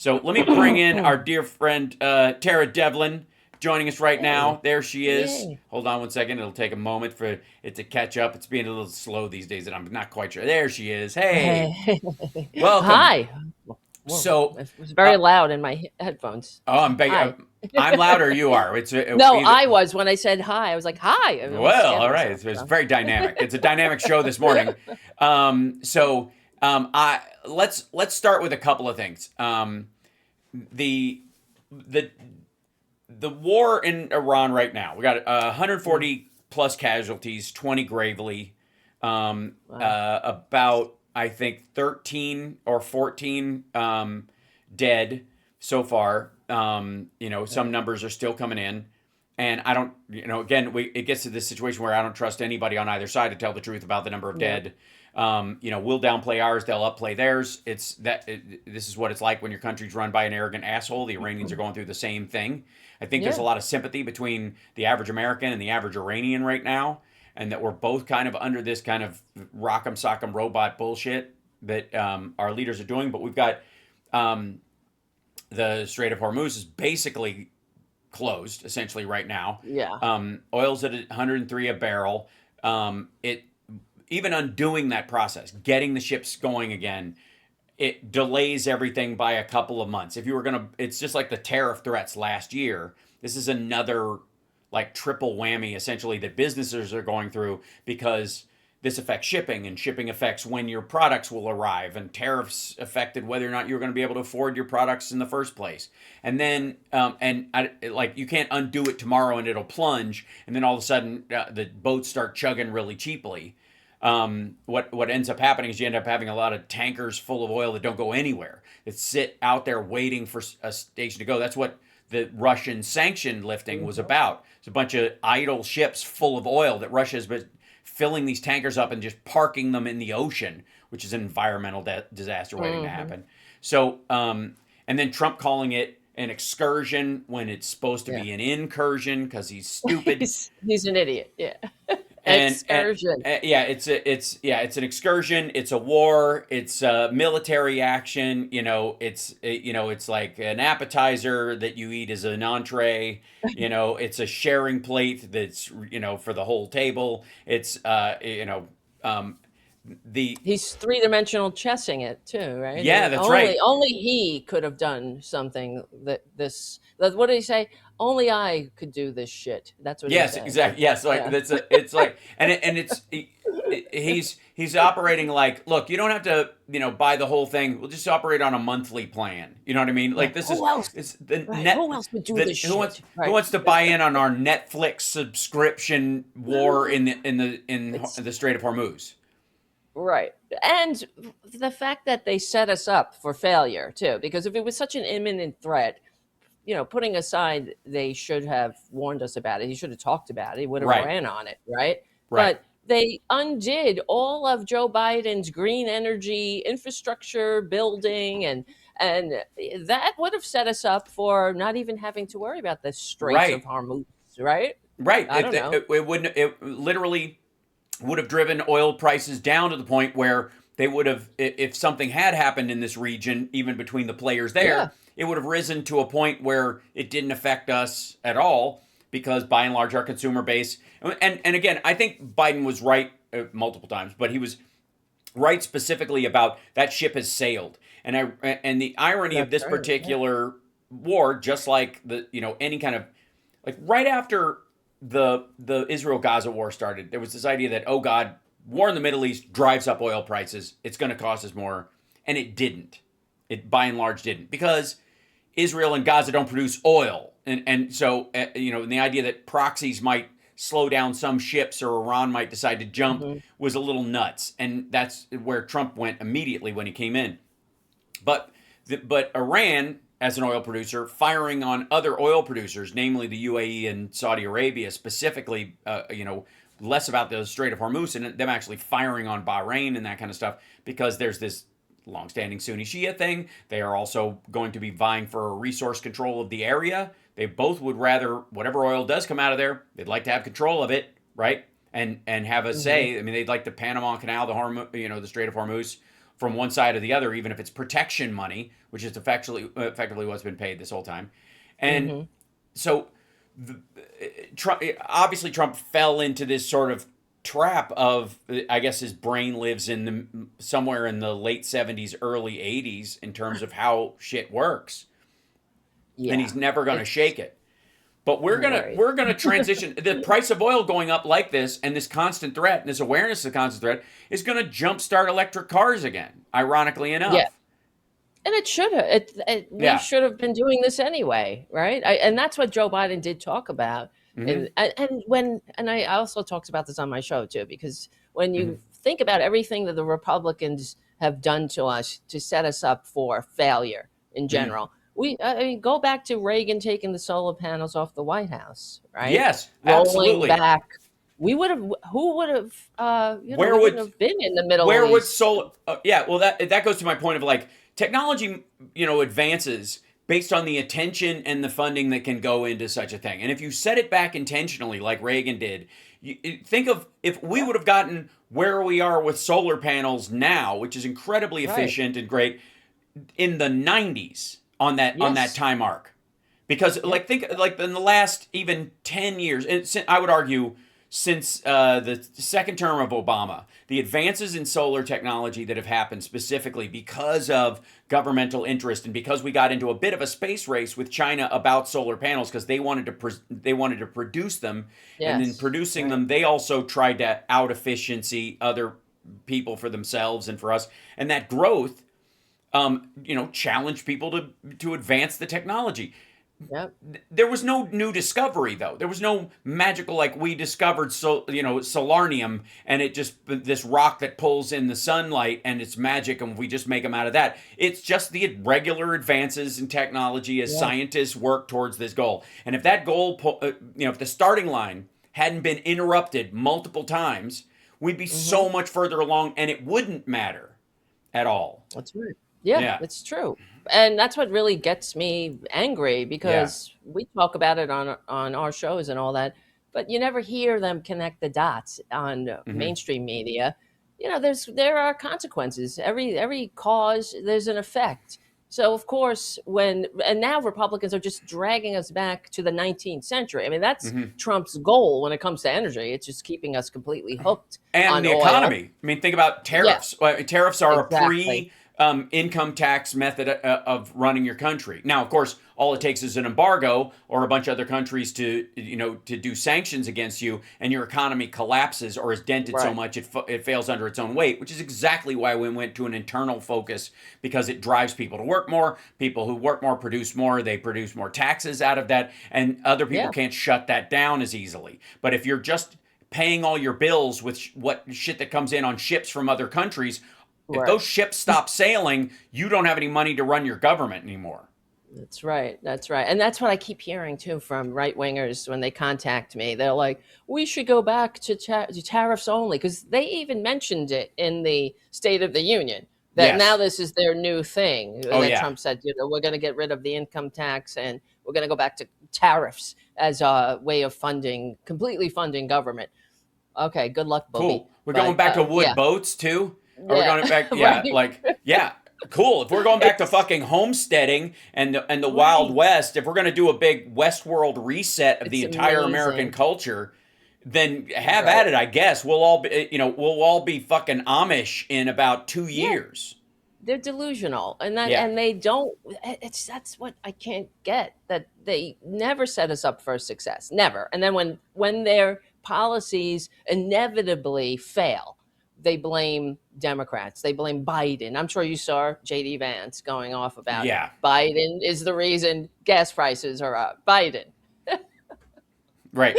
So let me bring in our dear friend Tara Devlin joining us right now. Hey, There she is. yay. Hold on one second. It'll take a moment for it to catch up. It's being a little slow these days, and I'm not quite sure. There she is. Hey, Hey. welcome. Hi. Whoa, So, it was uh, very loud in my headphones. oh, Hi. I'm louder. You are. It's No, either. I was when I said hi. I was like, hi. I almost Well, scared all right. myself. It's So. very dynamic. It's a dynamic show this morning. I let's start with a couple of things. The the the war in Iran right now. We got Mm, 140 plus casualties, 20 gravely, wow. about I think 13 or 14 dead so far. Some Right. numbers are still coming in, and I don't. Again, it gets to this situation where I don't trust anybody on either side to tell the truth about the number of Yep. dead. We'll downplay ours, they'll upplay theirs. This is what it's like when your country's run by an arrogant asshole. The Iranians are going through the same thing. I think there's a Yeah. lot of sympathy between the average American and the average Iranian right now, and that we're both kind of under this kind of rock'em sock'em robot bullshit that our leaders are doing. But we've got um, the Strait of Hormuz is basically closed essentially right now. Yeah. Oil's at 103 a barrel. It Even undoing that process, getting the ships going again, it delays everything by a couple of months. If you were gonna, it's just like the tariff threats last year. This is another like triple whammy essentially that businesses are going through because this affects shipping and shipping affects when your products will arrive and tariffs affected whether or not you're going to be able to afford your products in the first place. And then like you can't undo it tomorrow and it'll plunge and then all of a sudden the boats start chugging really cheaply. What ends up happening is you end up having a lot of tankers full of oil that don't go anywhere, that sit out there waiting for a station to go. That's what the Russian sanction lifting was Hmm. about. It's a bunch of idle ships full of oil that Russia has been filling these tankers up and just parking them in the ocean, which is an environmental disaster waiting to Hmm. happen. And then Trump calling it an excursion when it's supposed to Yeah. be an incursion because he's stupid. He's an idiot. Yeah. And Excursion. yeah, it's an excursion. It's a war. It's a military action. It's like an appetizer that you eat as an entree. It's a sharing plate that's for the whole table. It's the He's three-dimensional chessing it too, right? Yeah, that's right. Only he could have done something what did he say? Only I could do this shit. That's what he Yes, said. exactly. Yes, like Yeah. it's like, and he's operating like, look, you don't have to buy the whole thing. We'll just operate on a monthly plan. You know what I mean? Yeah. Like this is Who else? it's the Right. net. Who else would do this Who wants shit? Right. to buy in on our Netflix subscription war in It's the Strait of Hormuz? right. And the fact that they set us up for failure too, because if it was such an imminent threat, putting aside they should have warned us about it. He should have talked about it. He would have Right, ran on it, right? right, But they undid all of Joe Biden's green energy infrastructure building and that would have set us up for not even having to worry about the Straits of right, Hormuz, right? right. I don't know. It wouldn't. It literally would have driven oil prices down to the point where they would have, if something had happened in this region, even between the players Yeah. there, it would have risen to a point where it didn't affect us at all because by and large our consumer base, and again, I think Biden was right multiple times, but he was right specifically about that ship has sailed. And the irony of That's this right. Yeah. particular war, just like any kind of, like right after the Israel Gaza war started, there was this idea that, oh God, war in the Middle East drives up oil prices. It's going to cost us more, and it didn't. It by and large didn't because Israel and Gaza don't produce oil, and so and the idea that proxies might slow down some ships or Iran might decide to jump Hmm. was a little nuts, and that's where Trump went immediately when he came in. But Iran, as an oil producer, firing on other oil producers, namely the UAE and Saudi Arabia, specifically, less about the Strait of Hormuz and them actually firing on Bahrain and that kind of stuff, because there's this longstanding Sunni Shia thing. They are also going to be vying for resource control of the area. They both would rather whatever oil does come out of there, they'd like to have control of it, right? And have a Hmm. say. I mean, they'd like the Panama Canal, the Strait of Hormuz from one side or the other, even if it's protection money, which is effectively what's been paid this whole time. And Mm-hmm. so Trump fell into this sort of trap of, I guess his brain lives in somewhere in the late 70s, early 80s in terms of how shit works, and Yeah. he's never going to It's shake it. But we're I'm gonna worried. we're gonna transition. The price of oil going up like this, and this constant threat, and this awareness of constant threat, is going to jumpstart electric cars again. Ironically Yeah. enough, And it should have. We yeah. should have been doing this anyway, right? And that's what Joe Biden did talk about. Mm-hmm. And I also talked about this on my show too, because when Mm-hmm. you think about everything that the Republicans have done to us to set us up for failure in Mm-hmm. general, I mean, go back to Reagan taking the solar panels off the White House, right? Yes, Rolling absolutely. back, we would have. Who would have? Where We wouldn't would have been in the Middle where would East. solar? Yeah, well, that goes to my point of like technology, advances based on the attention and the funding that can go into such a thing. And if you set it back intentionally, like Reagan did, think of if we Yeah, would have gotten where we are with solar panels now, which is incredibly right. efficient and great, in the 90s on that Yes. time arc, because Yep. like think like in the last even 10 years, and I would argue since the second term of Obama, the advances in solar technology that have happened specifically because of governmental interest and because we got into a bit of a space race with China about solar panels because they wanted to produce them, and in Yes. producing Right. them they also tried to out efficiency other people for themselves and for us, and that growth challenge people to advance the technology. Yep. There was no new discovery though. There was no magical like we discovered solarnium and it just this rock that pulls in the sunlight and it's magic and we just make them out of that. It's just the regular advances in technology as Yeah. scientists work towards this goal. And if that goal, if the starting line hadn't been interrupted multiple times, we'd be Hmm. so much further along and it wouldn't matter at all. That's right. Yeah, Yeah. it's true. And that's what really gets me angry Yeah. because we talk about it on our shows and all that, but you never hear them connect the dots on Hmm. mainstream media. There are consequences. Every cause there's an effect. So of course, and now Republicans are just dragging us back to the 19th century. I mean, that's Hmm. Trump's goal when it comes to energy. It's just keeping us completely hooked And on the oil. economy. I mean, think about Yeah, tariffs. Tariffs are a exactly. pre income tax method of running your country. Now, of course, all it takes is an embargo or a bunch of other countries to do sanctions against you, and your economy collapses or is dented so Right. much it fails under its own weight. Which is exactly why we went to an internal focus, because it drives people to work more. People who work more produce more. They produce more taxes out of that, and other people Yeah. can't shut that down as easily. But if you're just paying all your bills with what shit that comes in on ships from other countries, if Right. those ships stop sailing, you don't have any money to run your government anymore. That's right. That's right. And that's what I keep hearing too from right wingers when they contact me. They're like, we should go back to tariffs only because they even mentioned it in the State of the Union that now Yes. this is their new thing Oh that yeah. Trump said, we're going to get rid of the income tax and we're going to go back to tariffs as a way of completely funding government. Okay, good luck, Booby. Cool. We're going But back to wood yeah, boats too? Are we yeah, going back? Yeah, right. like yeah. Cool. If we're going back to It's fucking homesteading and the Wild right. West, if we're going to do a big Westworld reset of the It's entire American amazing. culture, then have at Right. it. I guess we'll all be fucking Amish in about two Yeah. years. They're delusional Yeah. and they don't that's what I can't get, that they never set us up for success, never. And then when their policies inevitably fail, they blame Democrats, they blame Biden. I'm sure you saw JD Vance going off about Yeah. Biden is the reason gas prices are up. Biden. Right.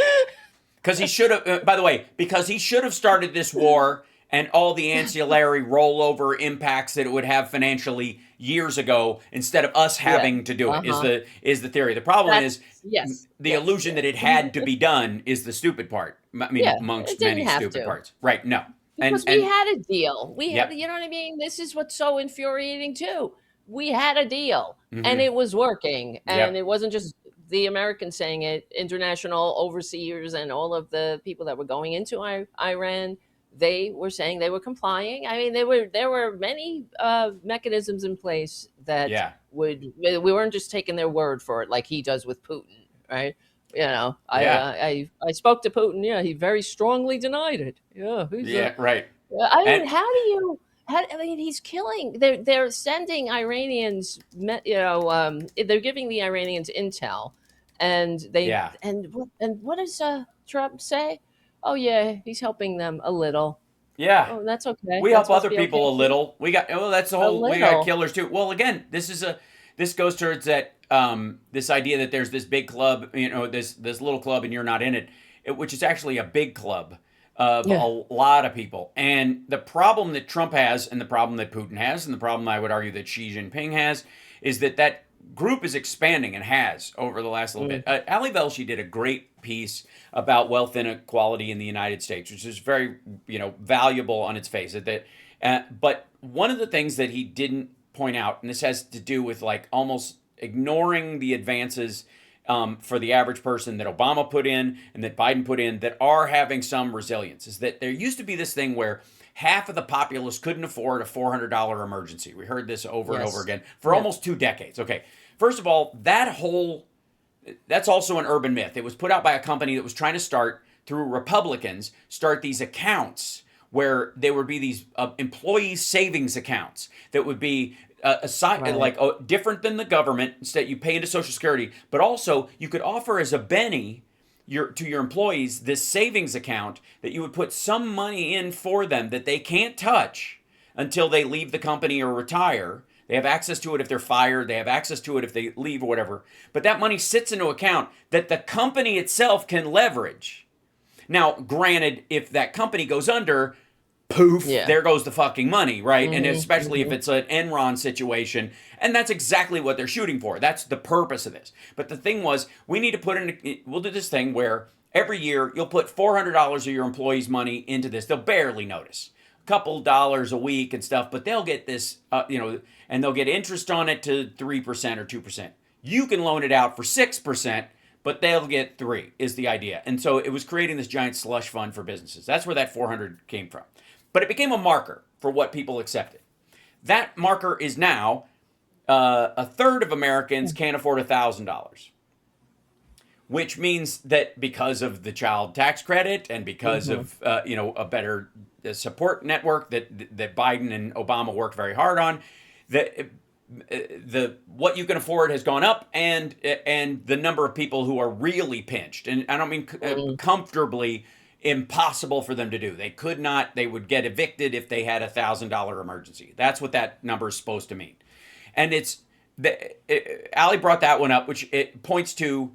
Because he should have, by the way, because he should have started this war and all the ancillary rollover impacts that it would have financially years ago, instead of us Yeah. having to do it, is Uh-huh. the theory. The problem is That's yes. the Yes. illusion that Yes. it had to be done is the stupid part. I mean, Yeah, it amongst didn't many have stupid to. parts. Right. No. And Because we and had a deal. yep. You know what I mean? This is what's so infuriating too. We had a deal and Mm-hmm. it was working. And Yep. it wasn't just the Americans saying it, international overseers and all of the people that were going into Iran, they were saying they were complying. I mean, there were many mechanisms in place that Yeah. we weren't just taking their word for it like he does with Putin, right? You know, Yeah. I spoke to Putin. Yeah, he very strongly denied it. Yeah, he's a. Yeah. Right. I And mean, how do you? I mean, he's killing. They're sending Iranians. You know, they're giving the Iranians intel, and yeah. and what does Trump say? Oh yeah, he's helping them a little. Yeah. Oh, that's okay. We That's help supposed to other be okay people a too. little. That's the A whole, we got little. killers too. Well, again, this goes towards that this idea that there's this big club, this little club and you're not in it, which is actually a big club of a Yeah. lot of people. And the problem that Trump has, and the problem that Putin has, and the problem I would argue that Xi Jinping has, is that group is expanding and has over the last little Mm. bit. Ali Velshi did a great piece about wealth inequality in the United States, which is very valuable on its face. But one of the things that he didn't point out, and this has to do with like almost ignoring the advances for the average person that Obama put in and that Biden put in that are having some resilience, is that there used to be this thing where half of the populace couldn't afford a $400 emergency. We heard this over and over Yes. again for Yeah. almost 2 decades. Okay, first of all, that's also an urban myth. It was put out by a company that was trying to through Republicans, start these accounts where there would be these employee savings accounts that would be Right. different than the government. Instead, you pay into Social Security, but also you could offer as a Benny to your employees this savings account that you would put some money in for them that they can't touch until they leave the company or retire. They have access to it if they're fired. They have access to it if they leave or whatever. But that money sits into an account that the company itself can leverage. Now, granted, if that company goes under, poof, Yeah. there goes the fucking money, right? And Hmm. especially if Hmm. it's an Enron situation. And that's exactly what they're shooting for. That's the purpose of this. But the thing was, we'll do this thing where every year you'll put $400 of your employees' money into this. They'll barely notice. A couple dollars a week and stuff, but they'll get this, and they'll get interest on it to 3% or 2%. You can loan it out for 6%, but they'll get 3 is the idea. And so it was creating this giant slush fund for businesses. That's where that 400 came from. But it became a marker for what people accepted. That marker is now a third of Americans can't afford $1,000, which means that because of the child tax credit and because Hmm. of a better support network that Biden and Obama worked very hard on, the what you can afford has gone up, and the number of people who are really pinched, and I don't mean Hmm. comfortably, impossible for them to do. They could not. They would get evicted if they had $1,000 emergency. That's what that number is supposed to mean, and Ali brought that one up, which it points to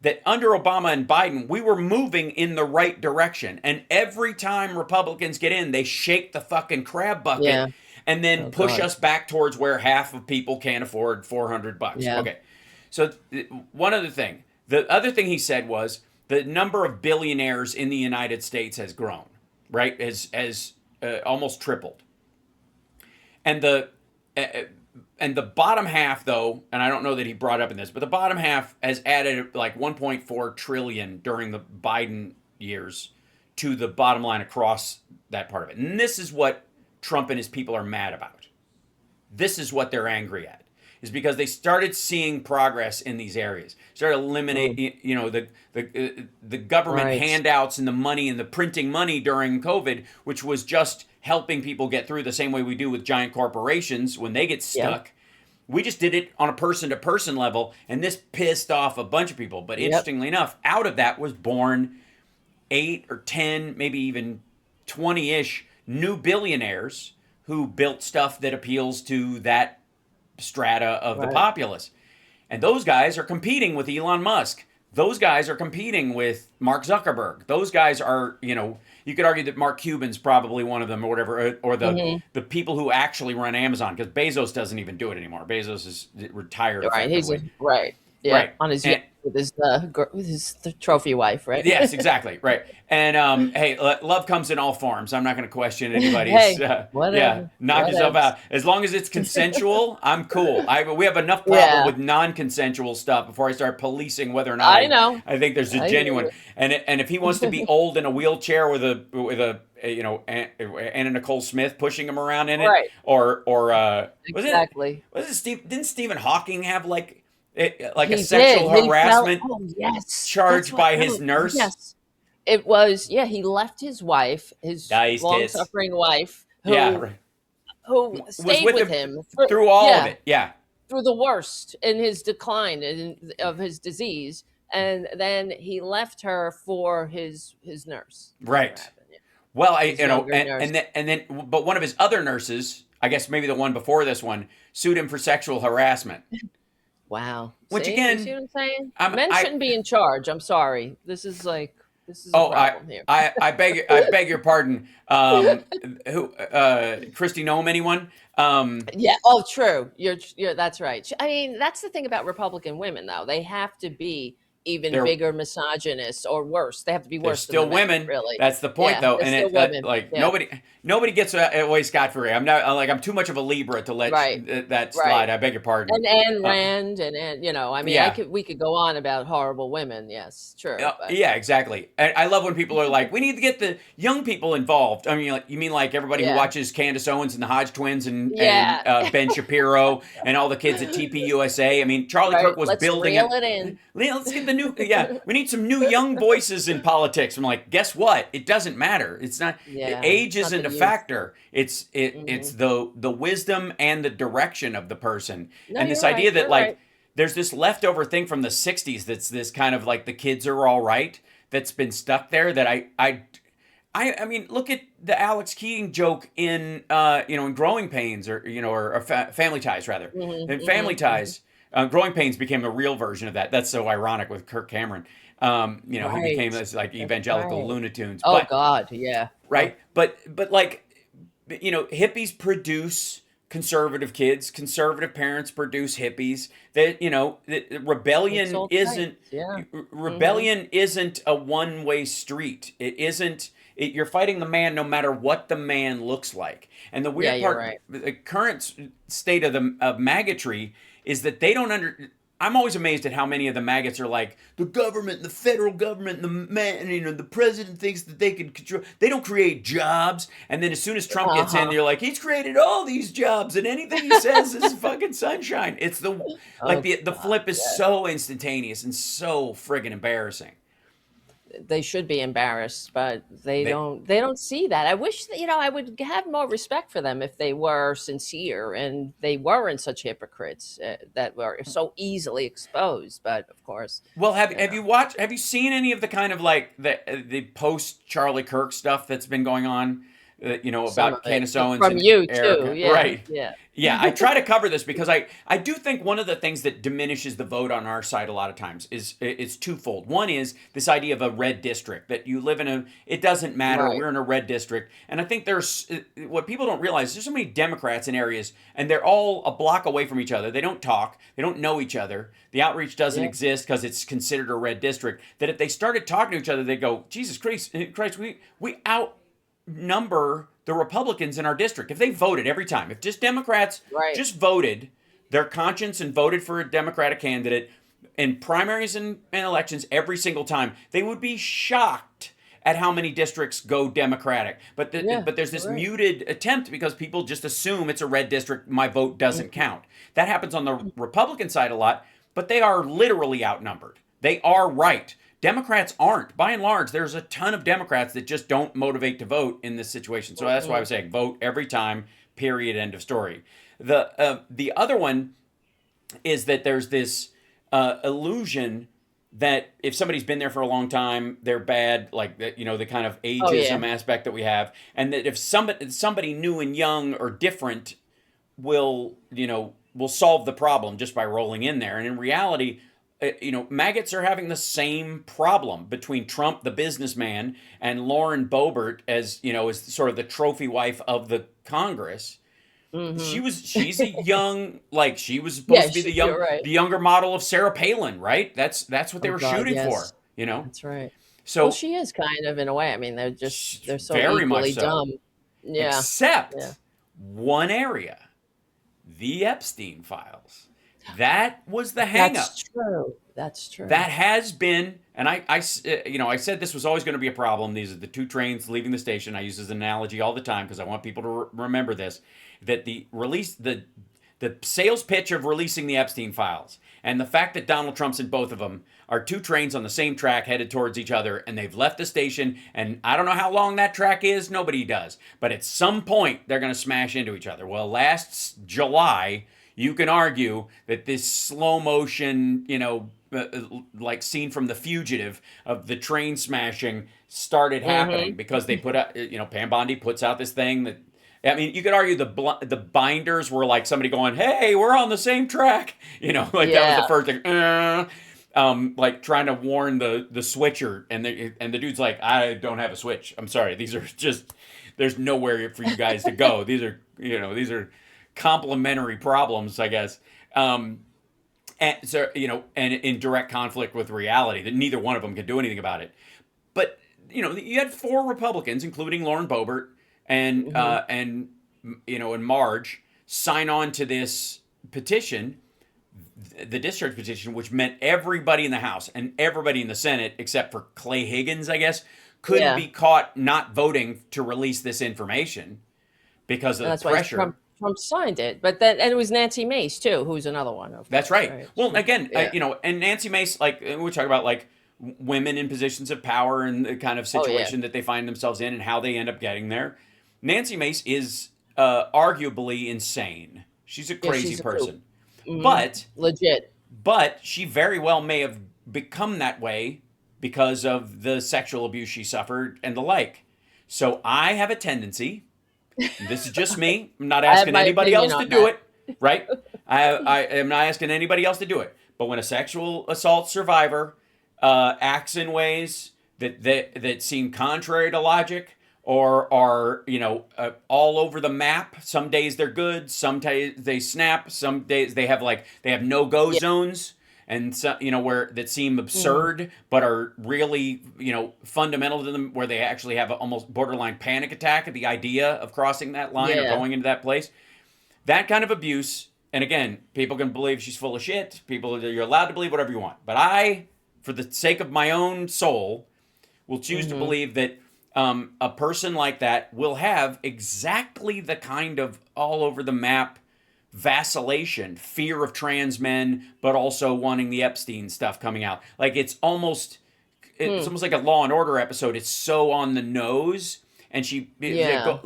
that under Obama and Biden, we were moving in the right direction. And every time Republicans get in, they shake the fucking crab bucket Yeah. and then Oh push God. us back towards where half of people can't afford $400. Yeah. Okay. So the other thing he said was the number of billionaires in the United States has grown, right? Has almost tripled. And uh, the bottom half, though, and I don't know that he brought up in this, but the bottom half has added like 1.4 trillion during the Biden years to the bottom line across that part of it. And this is what Trump and his people are mad about. This is what they're angry at, is because they started seeing progress in these areas. Started Mm. eliminating, the government Right. handouts and the money and the printing money during COVID, which was just helping people get through the same way we do with giant corporations when they get Yeah. stuck. We just did it on a person to person level, and this pissed off a bunch of people. But Yep. interestingly enough, out of that was born 8 or 10, maybe even 20 ish new billionaires who built stuff that appeals to that strata of the Right. populace. And those guys are competing with Elon Musk. Those guys are competing with Mark Zuckerberg. Those guys are, you could argue that Mark Cuban's probably one of them or whatever, or Hmm. the people who actually run Amazon, because Bezos doesn't even do it anymore. Bezos is retired Right. effectively. Right. Yeah. Right. On his And with his trophy wife, right? Yes, exactly. Right. And hey, love comes in all forms. I'm not going to question anybody's. Hey, Yeah, whatever, knock yourself whatevs. out. As long as it's consensual, I'm cool. We have enough problem Yeah, with non-consensual stuff before I start policing whether or not I know. I think there's a I hear genuine. you. And if he wants to be old in a wheelchair with Anna Nicole Smith pushing him around in it, Right, or exactly. was it Steve? Didn't Stephen Hawking have like a He did. sexual He fell. harassment Oh, yes. That's charged what. by his No, nurse? yes. It was. Yeah, he left his wife, his Dice tits. long-suffering wife, Yeah, who right. Was stayed with with him him. through all of Yeah, it. Yeah, through the worst in his decline of his disease, and then he left her for his nurse. That's what right. happened. Yeah. Well, His younger nurse. but one of his other nurses, I guess maybe the one before this one, sued him for sexual harassment. Wow. Which See, you see again, what I'm saying? I'm Men I shouldn't be in charge. I'm sorry. This is a oh problem here. I beg your pardon. Who Christy Nome anyone? Yeah. Oh, true. You're. That's right. I mean, that's the thing about Republican women, though. They have to be even They're bigger misogynists or worse. They have to be They're worse than the still men, women. really. That's the point, Yeah, though, they're and still it women. like Yeah. nobody gets away scot free. I'm not like I'm too much of a Libra to let Right. that Right. slide. I beg your pardon. And Ayn Uh, Rand I mean, yeah, we could go on about horrible women. Yes, true, but yeah, exactly. And I love when people are like, "We need to get the young people involved." I mean, you mean like everybody who yeah, watches Candace Owens and the Hodge twins and yeah, Ben Shapiro and all the kids at TPUSA. I mean, Charlie right. Kirk was Let's building reel it. it in. Let's get the new. Yeah, we need some new young voices in politics. I'm like, guess what? It doesn't matter. It's not. Yeah, Age it's not isn't the a youth. factor. It's Hmm. the wisdom and the direction of the person. No, And this you're idea right. that You're right. like there's this leftover thing from the 60s that's this kind of like the kids are all right that's been stuck there that I mean look at the Alex Keating joke in in Growing Pains or Family Ties rather. Hmm. In Family Hmm. Hmm. Ties, Growing Pains became a real version of that. That's so ironic with Kirk Cameron. He became Right. this like That's evangelical right. Looney Tunes. Oh But God, yeah. Oh, right, but like hippies produce conservative kids, conservative parents produce hippies. That makes rebellion all sense. isn't Yeah. Hmm. rebellion isn't a one-way street. It isn't. You're fighting the man no matter what the man looks like. And the Yeah, weird you're part, right. the current state of the of maggotry is that they don't under. I'm always amazed at how many of the maggots are like the government, the federal government, the man, the president thinks that they can control. They don't create jobs, and then as soon as Trump Uh gets in, huh. they're like, he's created all these jobs, and anything he says is fucking sunshine. It's Oh the God, flip is yeah. so instantaneous and so friggin' embarrassing. They should be embarrassed, but they They don't. They don't see that. I wish that I would have more respect for them if they were sincere and they weren't such hypocrites that were so easily exposed. But of course, Well, have you have know, you watched? Have you seen any of the kind of like the post Charlie Kirk stuff that's been going on? some of About it Candace Owens from and you too. Erica, Yeah, right? yeah. Yeah, I try to cover this because I do think one of the things that diminishes the vote on our side a lot of times is twofold. One is this idea of a red district that you live in it doesn't matter, Right. we're in a red district, and I think there's what people don't realize. There's so many Democrats in areas, and they're all a block away from each other. They don't talk, they don't know each other. The outreach doesn't Yeah. exist because it's considered a red district. That if they started talking to each other, they go, Jesus Christ, we outnumber the Republicans in our district. If they voted every time, if just Democrats Right. just voted their conscience and voted for a Democratic candidate in primaries and elections every single time, they would be shocked at how many districts go Democratic. Yeah. But there's You're this right. muted attempt because people just assume it's a red district. My vote doesn't Mhm. count. That happens on the Republican side a lot, but they are literally outnumbered. They are right. Democrats aren't. By and large, there's a ton of Democrats that just don't motivate to vote in this situation. So that's why I Mhm. was saying vote every time. Period. End of story. The other one is that there's this illusion that if somebody's been there for a long time, they're bad, like that, the kind of Oh yeah. ageism aspect that we have, and that if somebody new and young or different will solve the problem just by rolling in there. And in reality, maggots are having the same problem between Trump, the businessman, and Lauren Boebert as sort of the trophy wife of the Congress. Hmm. She's a young, like, she was supposed Yeah, to be you're right. the younger model of Sarah Palin, right? That's what they Oh were God, shooting for, yes, you know. that's right. Well, So she is kind of in a way. I mean, they're so very much equally so, dumb. Yeah, yeah. except one area, the Epstein files. That was the That's hangup. true. That's true. That has been, and you know, I said this was always going to be a problem. These are the two trains leaving the station. I use this analogy all the time because I want people to remember this: that the sales pitch of releasing the Epstein files and the fact that Donald Trump's in both of them are two trains on the same track headed towards each other, and they've left the station. And I don't know how long that track is. Nobody does. But at some point, they're going to smash into each other. Well, last July, you can argue that this slow motion, you know, like scene from The Fugitive of the train smashing started happening Hmm. because they put out, you know, Pam Bondi puts out this thing that, I mean, you could argue the binders were like somebody going, "Hey, we're on the same track," you know, like that was the Yeah. first thing. Like trying to warn the switcher, and the dude's like, "I don't have a switch. I'm sorry. These are just there's nowhere for you guys to go. These are, you know, these are complementary problems, I guess." And so, you know, and in direct conflict with reality that neither one of them could do anything about it. But you know, you had four Republicans, including Lauren Boebert Hmm. and you know, and Marge, sign on to this petition, the discharge petition, which meant everybody in the House and everybody in the Senate, except for Clay Higgins, I guess, couldn't Yeah. be caught not voting to release this information because of And the that's why pressure. Trump signed it. But then, and it was Nancy Mace too, who's another one, of That's course, right. right? Well, again, Yeah. you know, and Nancy Mace, like we talk about, like women in positions of power and the kind of Oh yeah. situation that they find themselves in and how they end up getting there. Nancy Mace is arguably insane. She's a Yeah, crazy she's a kook. person, Hmm. but Legit. she very well may have become that way because of the sexual abuse she suffered and the like. So I have a tendency, this is just me. I'm not I have asking my anybody opinion else to on do that. it, right? I am not asking anybody else to do it. But when a sexual assault survivor acts in ways that seem contrary to logic or are, you know, all over the map, some days they're good, some days they snap, some days they have no go Yeah. zones, and so, you know, where that seem Hmm. absurd but are really, you know, fundamental to them, where they actually have an almost borderline panic attack at the idea of crossing that line or Yeah. going into that place. That kind of abuse, and again, people can believe she's full of shit. People, you're allowed to believe whatever you want, but I, for the sake of my own soul, will choose to Hmm. believe that a person like that will have exactly the kind of all over the map vacillation, fear of trans men, but also wanting the Epstein stuff coming out. Like it's Hmm. almost like a Law and Order episode. It's so on the nose, and Yeah.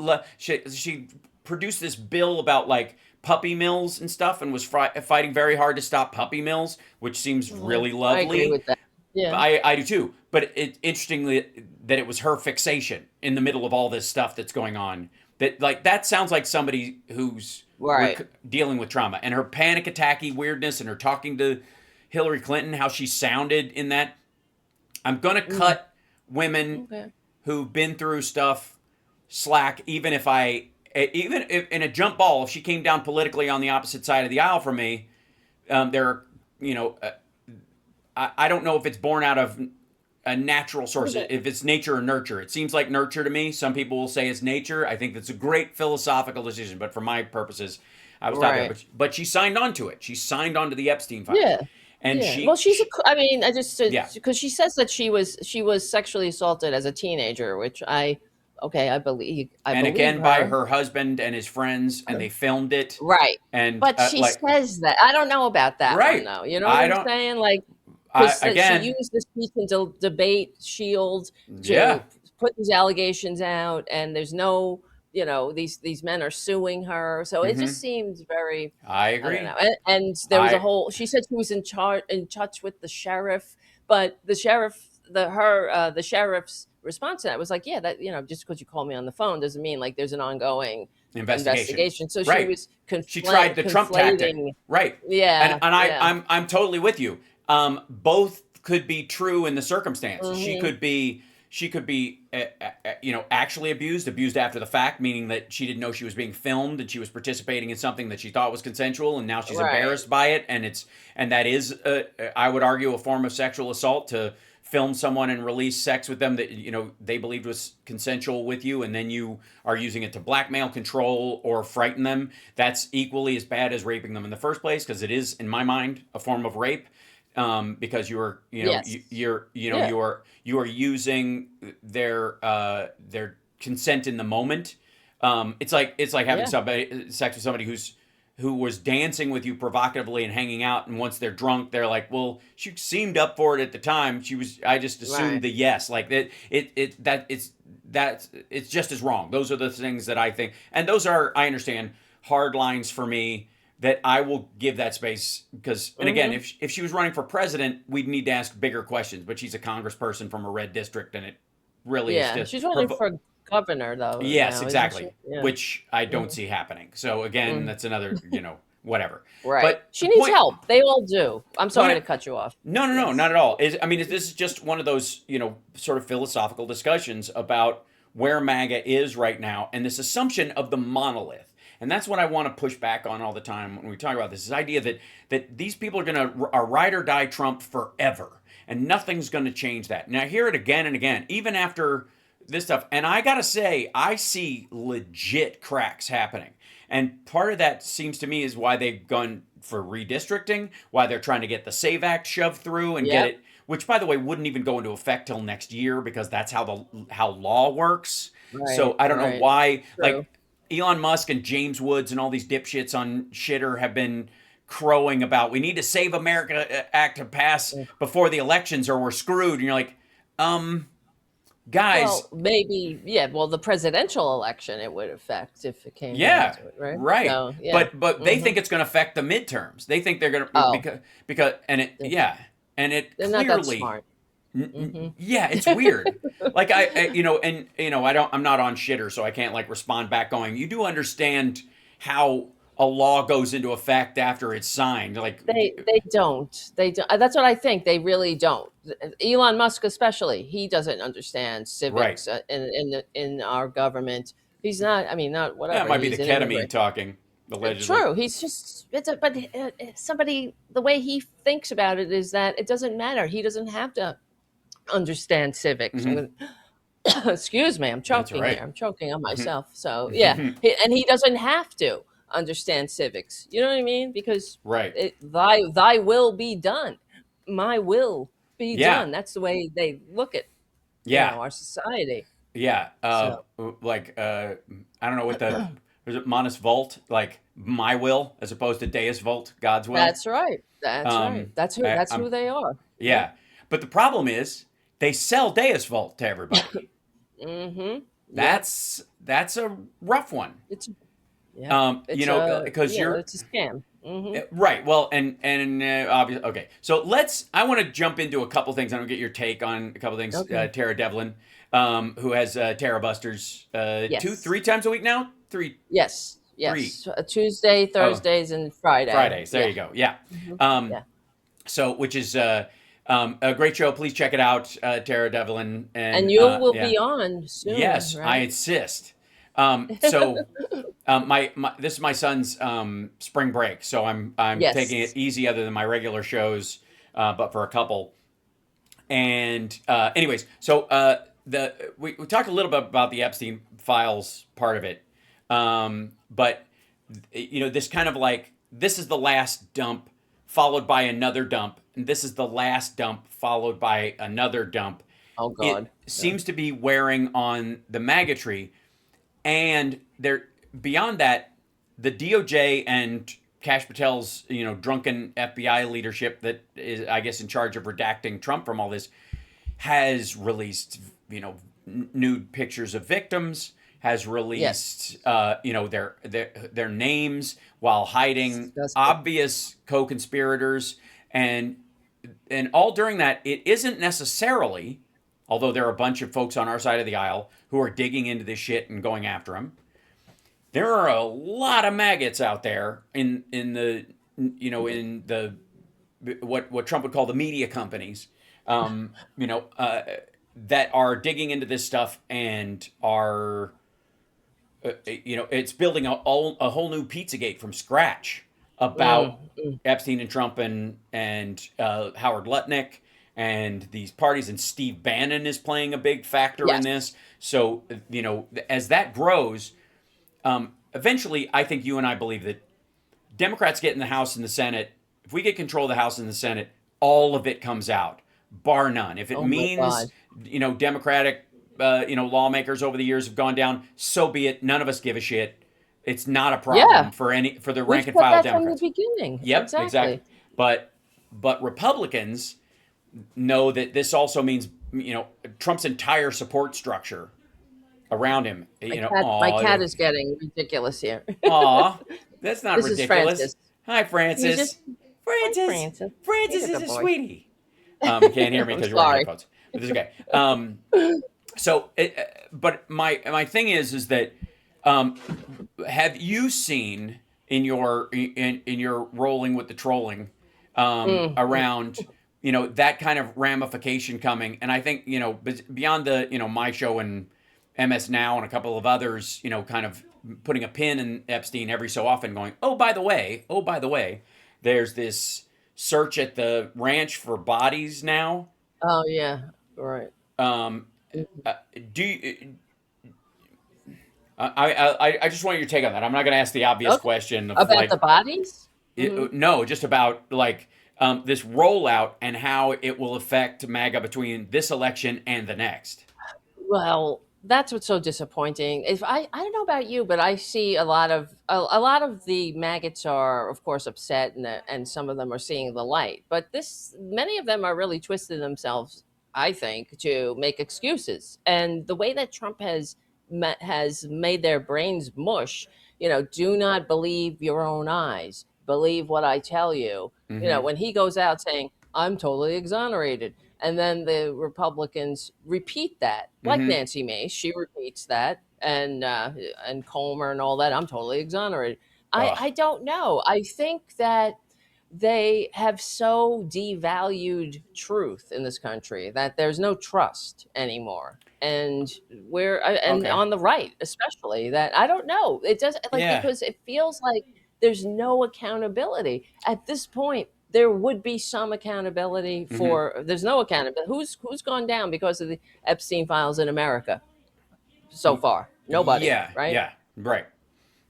she produced this bill about like puppy mills and stuff, and was fighting very hard to stop puppy mills, which seems Yeah. really I agree lovely. with that. Yeah. I do too. But interestingly that it was her fixation in the middle of all this stuff that's going on. That sounds like somebody who's Right. dealing with trauma, and her panic attacky weirdness and her talking to Hillary Clinton, how she sounded in that. I'm gonna Mm. cut women Okay. who've been through stuff slack, even if in a jump ball, if she came down politically on the opposite side of the aisle from me, there are, you know, I don't know if it's born out of a natural source, Okay. if it's nature or nurture. It seems like nurture to me. Some people will say it's nature. I think that's a great philosophical decision, but for my purposes, I was taught that. Right. But she signed on to it. She signed on to the Epstein files, Yeah. and Yeah. Well, I mean, I just yeah. because she says that she was sexually assaulted as a teenager, which okay, I And believe again by her. her husband and his friends, and they filmed it, Right. and But she like, says that. I don't know about that one right. though. You know what I I'm don't. saying? Like, I because she again, used this piece in debate shield to yeah. put these allegations out, and there's no, these men are suing her, so it just Mm-hmm. seems very, I I don't know. agree. And there was a I whole. She said she was in touch with the sheriff, but the sheriff's response to that was like, yeah, that just because you call me on the phone doesn't mean like there's an ongoing investigation. investigation. So she Right. was She tried the Trump tactic. conflating. Right. Yeah, And yeah. I'm totally with you. Both could be true in the circumstances. Hmm. she could be, actually abused after the fact, meaning that she didn't know she was being filmed and she was participating in something that she thought was consensual, and now she's Right. embarrassed by it, and that is, I would argue, a form of sexual assault to film someone and release sex with them that they believed was consensual with you, and then you are using it to blackmail, control, or frighten them. That's equally as bad as raping them in the first place, because it is, in my mind, a form of rape. Because you're Yes. Yeah. you are using their consent in the moment. It's like having Yeah. somebody sex with somebody who was dancing with you provocatively and hanging out, and once they're drunk, they're like, well, she seemed up for it at the time. I just assumed Right. the yes, like that. It's just as wrong. Those are the things that I think, and those are, I understand, hard lines for me, that I will give that space, because, and again, Mm-hmm. if she was running for president, we'd need to ask bigger questions. But she's a congressperson from a red district, and it really is Yeah. just She's her. running for governor though Yes, now, isn't she? exactly. Yeah. Which I don't Mm-hmm. see happening. So again, Mm-hmm. that's another, whatever. Right. But the She needs point, help. They all do. I'm sorry point, to cut you off. no, no, no, Yes. not at all. This is just one of those, sort of philosophical discussions about where MAGA is right now, and this assumption of the monolith. And that's what I want to push back on all the time when we talk about this idea that these people are going to ride or die Trump forever, and nothing's going to change that. And I hear it again and again, even after this stuff. And I got to say, I see legit cracks happening. And part of that seems to me is why they've gone for redistricting, why they're trying to get the SAVE Act shoved through and get Yep. it, which, by the way, wouldn't even go into effect till next year, because that's how law works. So Right. I don't know Right. why, True. like, Elon Musk and James Woods and all these dipshits on Shitter have been crowing about, we need to Save America Act to pass before the elections or we're screwed. And you're like, um, guys, Well, maybe, yeah. Well, the presidential election it would affect if it came down yeah, to it, right? right. So, yeah. But they Hmm. think it's going to affect the midterms. They think they're going to, Oh, because and it yeah, and it they're not that clearly, smart. Hmm. yeah, it's weird. Like I'm not on Shitter, so I can't like respond back going, you do understand how a law goes into effect after it's signed, like, They don't. They don't. That's what I think. They really don't. Elon Musk, especially, he doesn't understand right. civics in our government. He's not. I mean, not That whatever. might be the He's an ketamine immigrant. talking, allegedly. True. He's just. But somebody, the way he thinks about it is that it doesn't matter. He doesn't have to understand civics. I'm Hmm. gonna, excuse me, I'm That's choking here. right. I'm choking on myself. So yeah, and he doesn't have to understand civics. You know what I mean? Because Right. thy will be done, my will be Yeah. done. That's the way they look at Yeah. our society. Yeah. So Like, I don't know what the, was it Manus Volt? Like, my will as opposed to Deus Volt, God's will. that's right. That's right. Um, That's who. That's who I'm, they are. Yep. yeah. But the problem is they sell Deus Volt to everybody. Mm-hmm. Yep. That's a rough one. It's yep. It's Because you're it's a scam. Mm-hmm. right. Well, and obviously, okay. So I want to jump into a couple things. I want to get your take on a couple things. Okay. Tara Devlin, who has Tara Busters, Yes. 3 times a week now. Yes. Three. Yes. Tuesday, Oh, Thursdays, and Friday. Fridays. There Yeah. you go. Yeah. Hmm. Um, Yeah. so which is a great show. Please check it out, Tara Devlin, And and you will yeah. be on soon, Yes, I right? insist. My this is my son's spring break, so I'm taking it Yes. easy other than my regular shows, but for a couple. And anyways, so we talked a little bit about the Epstein files part of it, but this kind of like, this is the last dump followed by another dump, and this is the last dump followed by another dump. Oh It God. Yeah. seems to be wearing on the MAGA tree, and there, beyond that, the DOJ and Kash Patel's drunken FBI leadership that is, I guess, in charge of redacting Trump from all this, has released nude pictures of victims, has Yes. released their names while hiding Disgusting. obvious co-conspirators, and all during that, it isn't necessarily, although there are a bunch of folks on our side of the aisle who are digging into this shit and going after him. There are a lot of maggots out there in the in the what Trump would call the media companies, um, you know, uh, that are digging into this stuff and are, it's building a whole new Pizzagate from scratch about Mm, mm. Epstein and Trump and Howard Lutnick and these parties, and Steve Bannon is playing a big factor in Yes. this. So as that grows, eventually, I think you and I believe that Democrats get in the House and the Senate. If we get control of the House and the Senate, all of it comes out, bar none. If it Oh my means, God. Democratic, lawmakers over the years have gone down, so be it. None of us give a shit. It's not a Yeah. problem for the We've rank and said file that from the Democrats. beginning. Yep, exactly. Exactly. But Republicans know that this also means, Trump's entire support structure around him. My cat is getting ridiculous here. Aw, that's not This is ridiculous. Francis. Hi, He's Francis. just Hi, Francis. Francis. Francis He's a is good a boy. sweetie. Can't hear me I'm because you're wearing sorry. headphones, but this is okay. But my thing is that, um, have you seen in your rolling with the trolling, Mm. around, that kind of ramification coming? And I think, beyond the, my show and MS Now and a couple of others, kind of putting a pin in Epstein every so often, going, oh by the way, there's this search at the ranch for bodies now. Oh yeah. Right. Um, Mhm. do you, I just want your take on that. I'm not going to ask the obvious Okay. question of About the like, bodies? Hmm. no, just about like, this rollout and how it will affect MAGA between this election and the next. Well, that's what's so disappointing. If I don't know about you, but I see a lot of the maggots are, of course, upset, and some of them are seeing the light. But many of them are really twisting themselves, I think, to make excuses. And the way that Trump has made their brains mush, do not believe your own eyes, believe what I tell you. Mm-hmm. When he goes out saying, "I'm totally exonerated," and then the Republicans repeat that, like Mm-hmm. Nancy Mace, she repeats that, and Comer and all that. I'm totally exonerated. I Ugh. I don't know. I think that they have so devalued truth in this country that there's no trust anymore. And Okay. on the right, especially, that I don't know. It does, like, Yeah. because it feels like there's no accountability at this point. There would be some accountability Mm-hmm. for. There's no accountability. Who's gone down because of the Epstein files in America so far? Nobody, Yeah. right? Yeah. Right.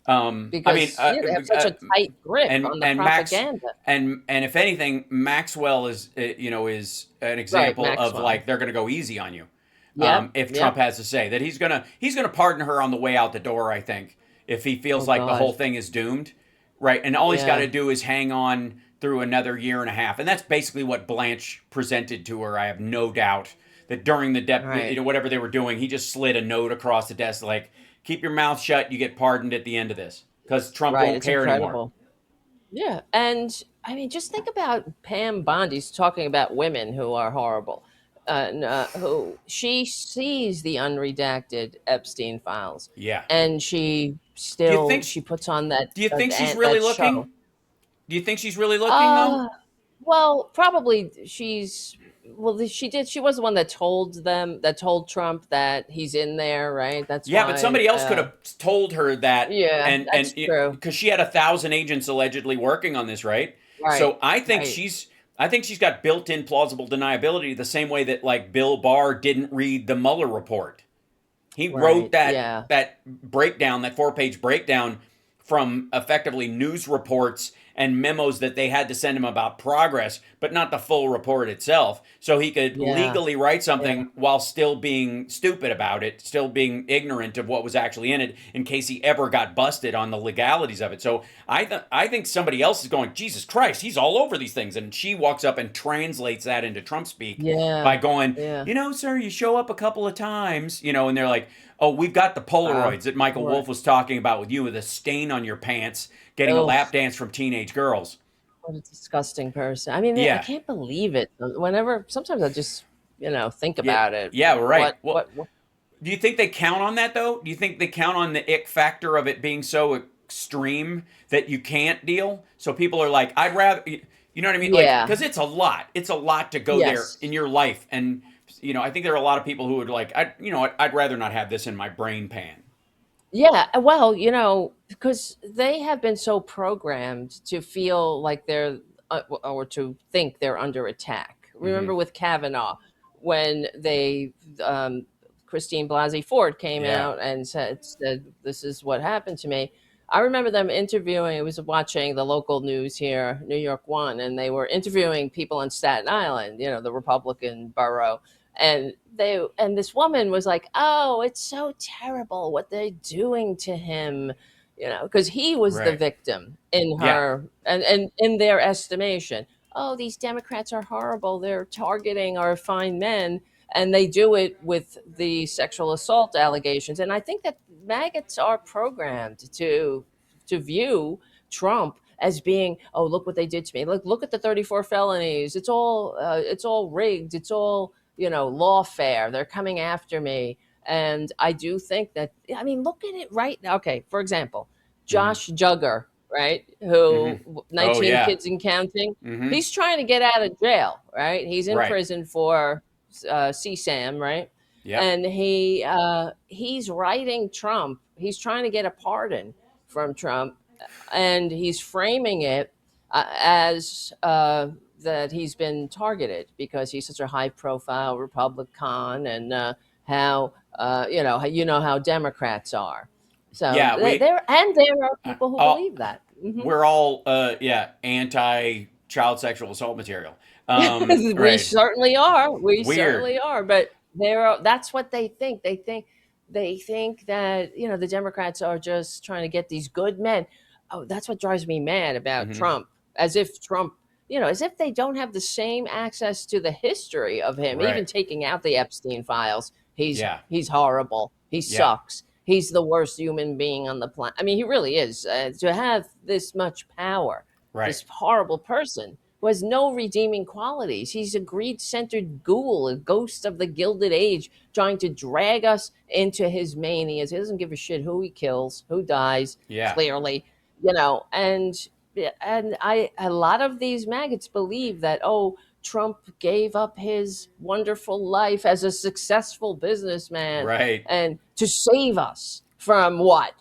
I mean, Because they have such a tight grip and on the and Max propaganda. and if anything, Maxwell is an Right, example of Maxwell. like they're going to go easy on you, Yep, if Trump yep. has to say that he's gonna pardon her on the way out the door. I think if he feels Oh like the God. whole thing is doomed, right? And all he's got Yeah. to do is hang on through another year and a half, and that's basically what Blanche presented to her. I have no doubt that during the Right. whatever they were doing, he just slid a note across the desk like, "Keep your mouth shut. You get pardoned at the end of this." Because Trump Right. won't It's care anymore. incredible. Yeah. And I mean, just think about Pam Bondi's talking about women who are horrible. Who she sees the unredacted Epstein files, Yeah. and she Do you think? still she puts on that Do you think she's really that show. looking? Do you think she's really looking though? Uh well, probably she's well. She did. She was the one that told Trump that he's in there, right? That's Yeah, but why. somebody else could have told her that, Yeah, and that's true. because she had 1,000 agents allegedly working on this, right? Right. So I think Right. she's got built-in plausible deniability, the same way that like Bill Barr didn't read the Mueller report. He wrote Right. that Yeah. breakdown, that 4-page breakdown from effectively news reports and memos that they had to send him about progress, but not the full report itself. So he could Yeah. legally write Yeah. something while still being stupid about it, still being ignorant of what was actually in it, in case he ever got busted on the legalities of it. So I think somebody else is going, Jesus Christ, he's all over these things, and she walks up and translates that into Trump speak by Yeah. going, Yeah. sir, you show up a couple of times, and they're like, oh, we've got the Wow. Polaroids that Michael Right. Wolff was talking about with you, with a stain on your pants, getting a Oh, lap dance from teenage girls. what a disgusting person. I mean, I Yeah, can't believe it. Sometimes I just, think yeah, about it. yeah. Right. Well, What? do you think they count on that though? Do you think they count on the ick factor of it being so extreme that you can't deal? So people are like, I'd rather, you know what I mean? Like, Yeah. because it's a lot. It's a lot to go there Yes. in your life, and I think there are a lot of people who would like, I'd rather not have this in my brain pan. Yeah, well, because they have been so programmed to feel like they're, or to think they're under attack. Hmm. Remember with Kavanaugh, when Christine Blasey Ford came Yeah. out and said, "This is what happened to me." I remember them interviewing. I was watching the local news here, New York One, and they were interviewing people on Staten Island, the Republican borough, and this woman was like, "Oh, it's so terrible what they're doing to him," because he was the Right. victim in Yeah. her and in their estimation. Oh, these Democrats are horrible. They're targeting our fine men, and they do it with the sexual assault allegations. And I think that maggots are programmed to view Trump as being, oh, look what they did to me. Look at the 34 felonies. It's all rigged. It's all lawfare. They're coming after me. And I do think that, I mean, look at it right now. Okay, for example, Hmm. Josh Jugger, right? Hmm. Who Oh 19 yeah. kids and counting. Hmm. He's trying to get out of jail, right? He's in Right. prison for CSAM, right? Yep. And he's writing Trump. He's trying to get a pardon from Trump, and he's framing it as that he's been targeted because he's such a high-profile Republican, and how how Democrats are. So Yeah. there are people who Oh, believe that. Hmm. we're all yeah, anti child sexual assault material. We Right. certainly are. We Weird. certainly are. But that's what they think. They think that the Democrats are just trying to get these good men. Oh, that's what drives me mad about Hmm. Trump. As if they don't have the same access to the history of him, even Right. taking out the Epstein files. Yeah. He's horrible. He Yeah. sucks. He's the worst human being on the planet. I mean, he really is. To have this much power, Right. this horrible person who has no redeeming qualities. He's a greed centered ghoul, a ghost of the Gilded Age, trying to drag us into his manias. He doesn't give a shit who he kills, who dies, Yeah. clearly, and a lot of these maggots believe that, oh, Trump gave up his wonderful life as a successful businessman Right. and to save us from what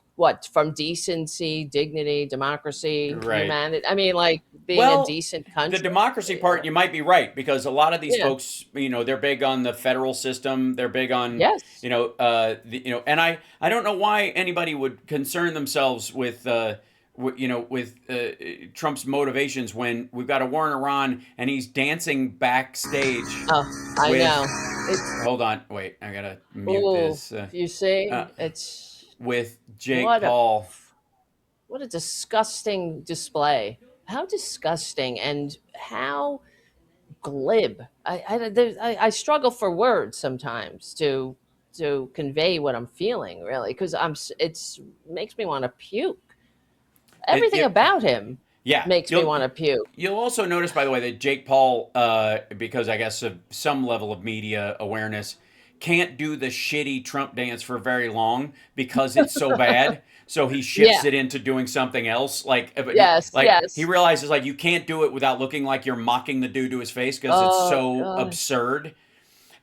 from decency, dignity, democracy, Right. humanity. I mean, like being a Well, decent the country. democracy part, you might be right because a lot of these Yeah. folks, they're big on the federal system. They're big on, Yes. and I don't know why anybody would concern themselves with, with Trump's motivations when we've got a war in Iran and he's dancing backstage Oh, I with. know. It's Hold on, wait, I gotta mute oh, this. you see, Uh, it's with Jake what a Paul. what a disgusting display. How disgusting and how glib. I struggle for words sometimes to convey what I'm feeling, really, because it's makes me want to puke. It, Everything it, about him yeah, makes me want to puke. you'll also notice, by the way, that Jake Paul, because I guess of some level of media awareness, can't do the shitty Trump dance for very long because it's so bad. So he shifts Yeah. it into doing something else. Yes. Like he Yes. realizes like you can't do it without looking like you're mocking the dude to his face because it's Oh so God. absurd.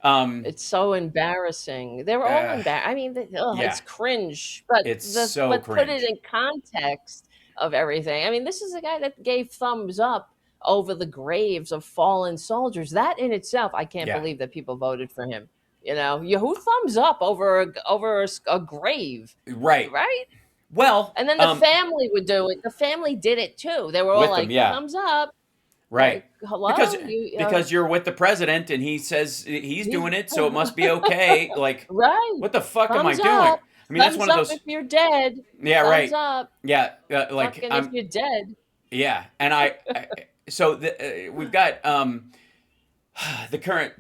Um, It's so embarrassing. They're all uh, embarrassed. I mean, yeah, it's cringe. But it's so put it cringe. in context of everything. I mean, this is a guy that gave thumbs up over the graves of fallen soldiers. That in itself, I can't Yeah, believe that people voted for him. Who thumbs up over a grave, right. right? Well, And then the family would do it. The family did it too. They were all with them, like, yeah. thumbs up. Right. Like, Because hello, you. because you're with the president and he says he's He's doing it, so it must be okay. Like, right. what the fuck am I Thumbs doing? up. I mean, that's Thumbs one of up those. if you're dead. Yeah, Thumbs right. up. Yeah, like Fucking if you're dead. yeah, and so we've got the current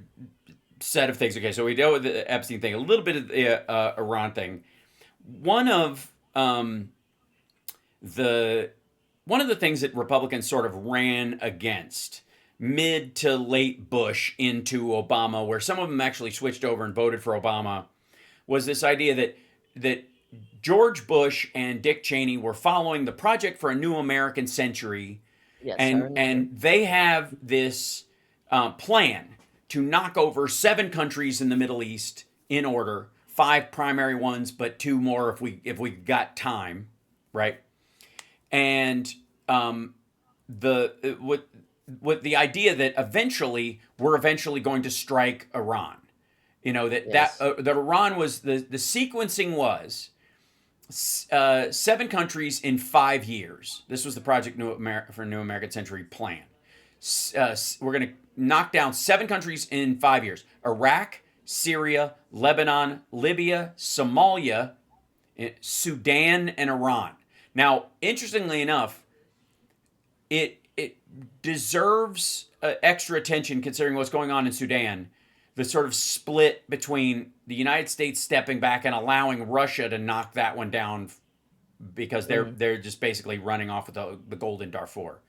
set of things. Okay, so we dealt with the Epstein thing, a little bit of the Iran thing. One of the one of the things that Republicans sort of ran against mid to late Bush into Obama, where some of them actually switched over and voted for Obama, was this idea that George Bush and Dick Cheney were following the Project for a New American Century, Yes, I and remember. they have this plan to knock over 7 countries in the Middle East in order, 5 primary ones, but 2 more if we got time, right? And the with the idea that eventually we're eventually going to strike Iran. Yes. That Iran was the sequencing was 7 countries in 5 years. This was the Project New America for New American Century plan. We're going to knock down 7 countries in 5 years: Iraq, Syria, Lebanon, Libya, Somalia, Sudan, and Iran. Now, interestingly enough, it deserves extra attention considering what's going on in Sudan. The sort of split between the United States stepping back and allowing Russia to knock that one down because they're just basically running off with the gold in Darfur.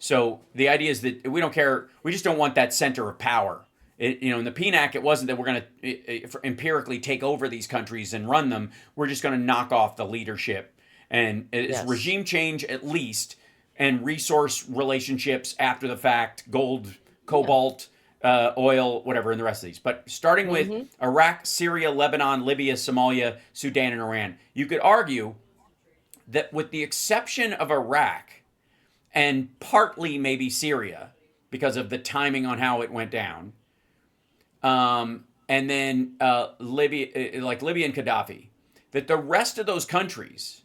So the idea is that we don't care. We just don't want that center of power. In the PNAC, it wasn't that we're going to empirically take over these countries and run them. We're just going to knock off the leadership. And it's Yes. regime change at least, and resource relationships after the fact, gold, Yeah. cobalt, oil, whatever, and the rest of these. But starting with Mm-hmm. Iraq, Syria, Lebanon, Libya, Somalia, Sudan, and Iran, you could argue that with the exception of Iraq and partly maybe Syria, because of the timing on how it went down, and then Libya, like Libya and Gaddafi, that the rest of those countries,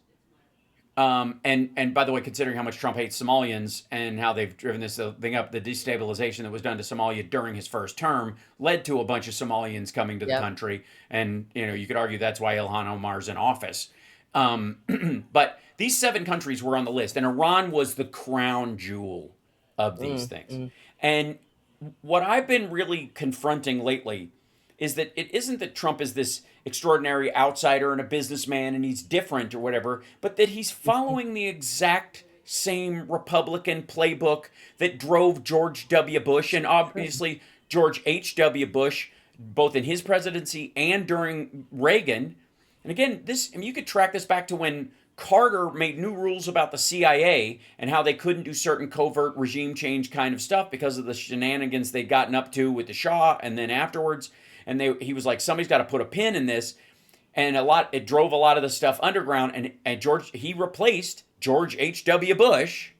and by the way, considering how much Trump hates Somalians and how they've driven this thing up, the destabilization that was done to Somalia during his first term led to a bunch of Somalians coming to the Yep. country, and you could argue that's why Ilhan Omar's in office. But these 7 countries were on the list, and Iran was the crown jewel of these things. Mm-hmm. And what I've been really confronting lately is that it isn't that Trump is this extraordinary outsider and a businessman and he's different or whatever, but that he's following the exact same Republican playbook that drove George W. Bush and obviously George H.W. Bush, both in his presidency and during Reagan. And again, you could track this back to when Carter made new rules about the CIA and how they couldn't do certain covert regime change kind of stuff because of the shenanigans they'd gotten up to with the Shah and then afterwards. And he was like, somebody's got to put a pin in this. And it drove a lot of the stuff underground. And he replaced George H.W. Bush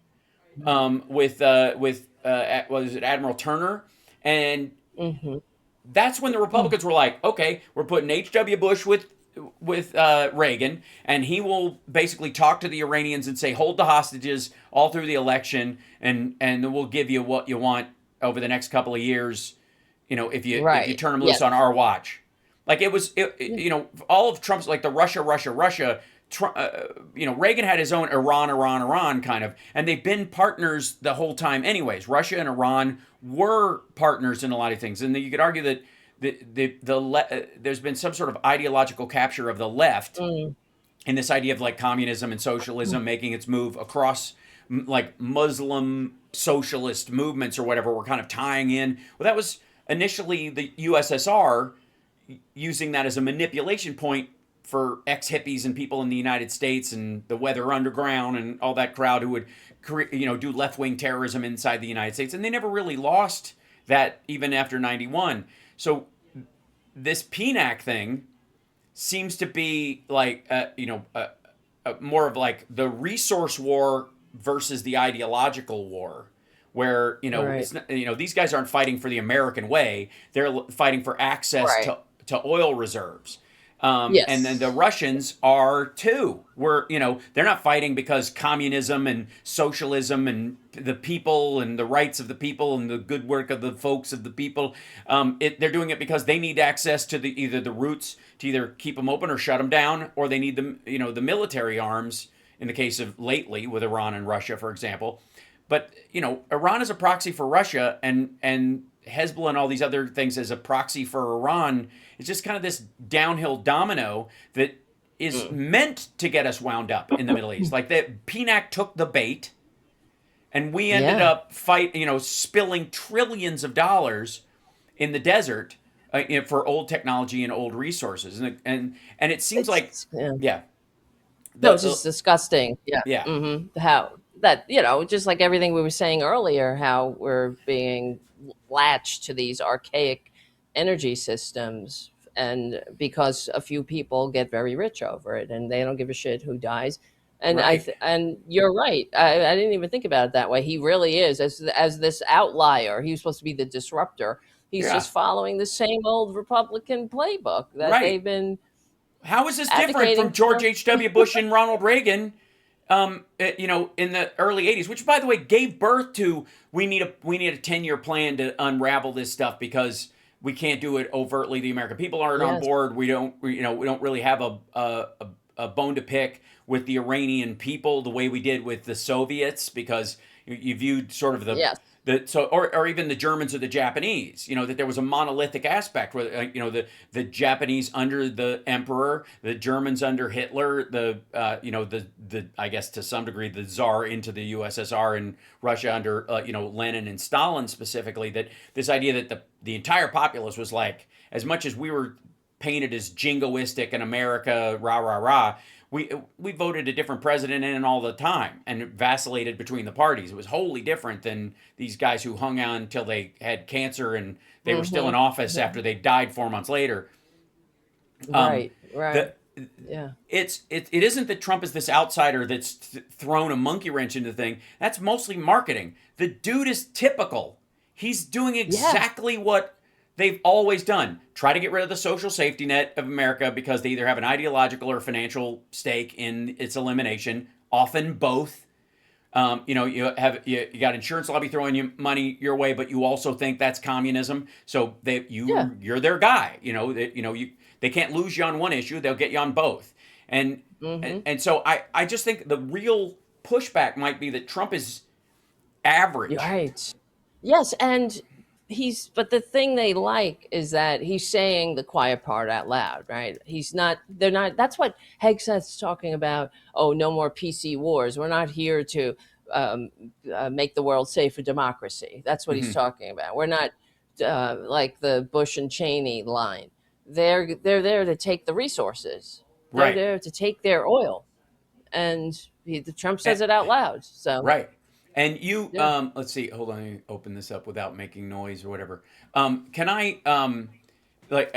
with was it Admiral Turner? And Mm-hmm. that's when the Republicans were like, okay, we're putting H.W. Bush with Reagan, and he will basically talk to the Iranians and say, hold the hostages all through the election, and we'll give you what you want over the next couple of years, if you Right. turn them loose Yes. on our watch. Like Yeah. all of Trump's like the Russia. Reagan had his own Iran kind of, and they've been partners the whole time. Anyways, Russia and Iran were partners in a lot of things, and you could argue that there's been some sort of ideological capture of the left Mm. in this idea of like communism and socialism making its move across like Muslim socialist movements or whatever. We're kind of tying in. Well, that was initially the USSR using that as a manipulation point for ex-hippies and people in the United States and the Weather Underground and all that crowd who would do left-wing terrorism inside the United States, and they never really lost that even after 91. So this PNAC thing seems to be like more of like the resource war versus the ideological war, where Right. it's not, these guys aren't fighting for the American way; they're fighting for access Right. to oil reserves. And then the Yes. Russians are too. They're not fighting because communism and socialism and the people and the rights of the people and the good work of the folks of the people. They're doing it because they need access to either the routes to either keep them open or shut them down, or they need the military arms. In the case of lately with Iran and Russia, for example. But Iran is a proxy for Russia, and Hezbollah and all these other things as a proxy for Iran. It's just kind of this downhill domino that is Mm. meant to get us wound up in the Middle East. Like that, PNAC took the bait, and we ended Yeah. up spilling trillions of dollars in the desert for old technology and old resources, and it seems like, Yeah. yeah, No, the it's just disgusting. Yeah. yeah. How that, just like everything we were saying earlier, how we're being latch to these archaic energy systems, and because a few people get very rich over it and they don't give a shit who dies. And Right. and you're right. I didn't even think about it that way. He really is, as this outlier. He was supposed to be the disruptor. He's Yeah. just following the same old Republican playbook that Right. they've been How is this different from advocating George for. H.W. Bush and Ronald Reagan? In the early '80s, which, by the way, gave birth to we need a 10-year plan to unravel this stuff because we can't do it overtly. The American people aren't on Yes. board. We don't really have a bone to pick with the Iranian people the way we did with the Soviets, because you viewed sort of Yes. or even the Germans or the Japanese, that there was a monolithic aspect where the Japanese under the emperor, the Germans under Hitler, the I guess to some degree the Tsar into the USSR, and Russia under Lenin and Stalin specifically. That this idea that the entire populace was like, as much as we were painted as jingoistic in America, rah rah rah. We voted a different president in all the time, and it vacillated between the parties. It was wholly different than these guys who hung on until they had cancer and they were still in Hmm. office after they died 4 months later. Um, Right. Right. the Yeah. it isn't that Trump is this outsider that's thrown a monkey wrench into the thing. That's mostly marketing. The dude is typical. He's doing Yeah. exactly what they've always done. Try to get rid of the social safety net of America because they either have an ideological or financial stake in its elimination, often both. You got insurance lobby throwing you money your way, but you also think that's communism. So Yeah. you're their guy. They can't lose you on one issue; they'll get you on both. And and, Hmm. and so I just think the real pushback might be that Trump is You're average. right. Yes, and but the thing they like is that he's saying the quiet part out loud, right? They're not, that's what Hegseth's talking about. Oh, no more PC wars. We're not here to um, make the world safe for democracy. That's what he's Hmm. talking about. We're not like the Bush and Cheney line. They're there to take the resources. They're Right. there to take their oil. And Trump says it out loud. So, Right. And you, yeah. let's see, hold on, let me open this up without making noise or whatever. Can I, like,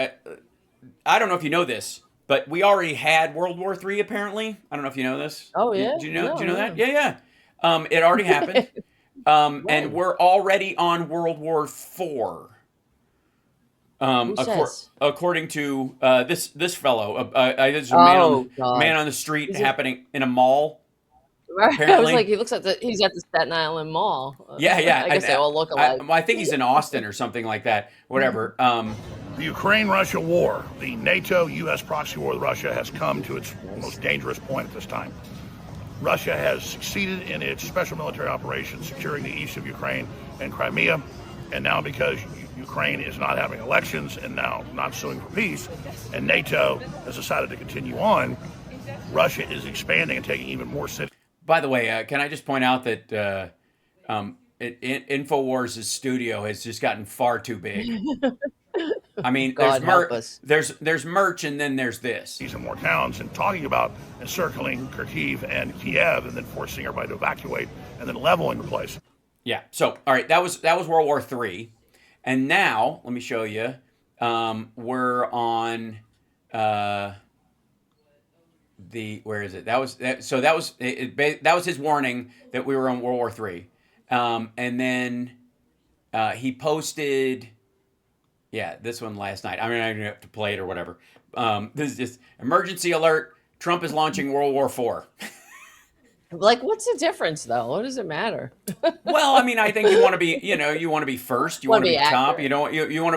I don't know if you know this, but we already had World War III apparently. I don't know if you know this. Oh, Do, yeah? do you know? Do No, you know that? no. Yeah, yeah. It already happened. And When? we're already on World War IV. Who says? According to this fellow, there's a Oh God. man on the street Is it happening in a mall. right? I was like, Apparently, he's at the Staten Island Mall. yeah, yeah. I guess they all look alike. I think he's in Austin or something like that. Whatever. The Ukraine-Russia war, the NATO-U.S. proxy war with Russia, has come to its most dangerous point at this time. Russia has succeeded in its special military operation, securing the east of Ukraine and Crimea, and now because Ukraine is not having elections and now not suing for peace, and NATO has decided to continue on, Russia is expanding and taking even more cities. By the way, can I just point out that Infowars' studio has just gotten far too big. I mean, God help us. there's merch, and then there's this. And more towns, and talking about encircling Kharkiv and Kiev and then forcing everybody to evacuate and then leveling the place. Yeah. So, all right, that was World War III, and now let me show you. We're on where is it? That was his warning that we were on World War III, and then he posted. Yeah, this one last night. I mean, I didn't have to play it or whatever. This is just emergency alert. Trump is launching World War IV. Like, what's the difference, though? What does it matter? Well, I mean, I think you want to be, you want to be first. You Want want to to be be top. accurate. You want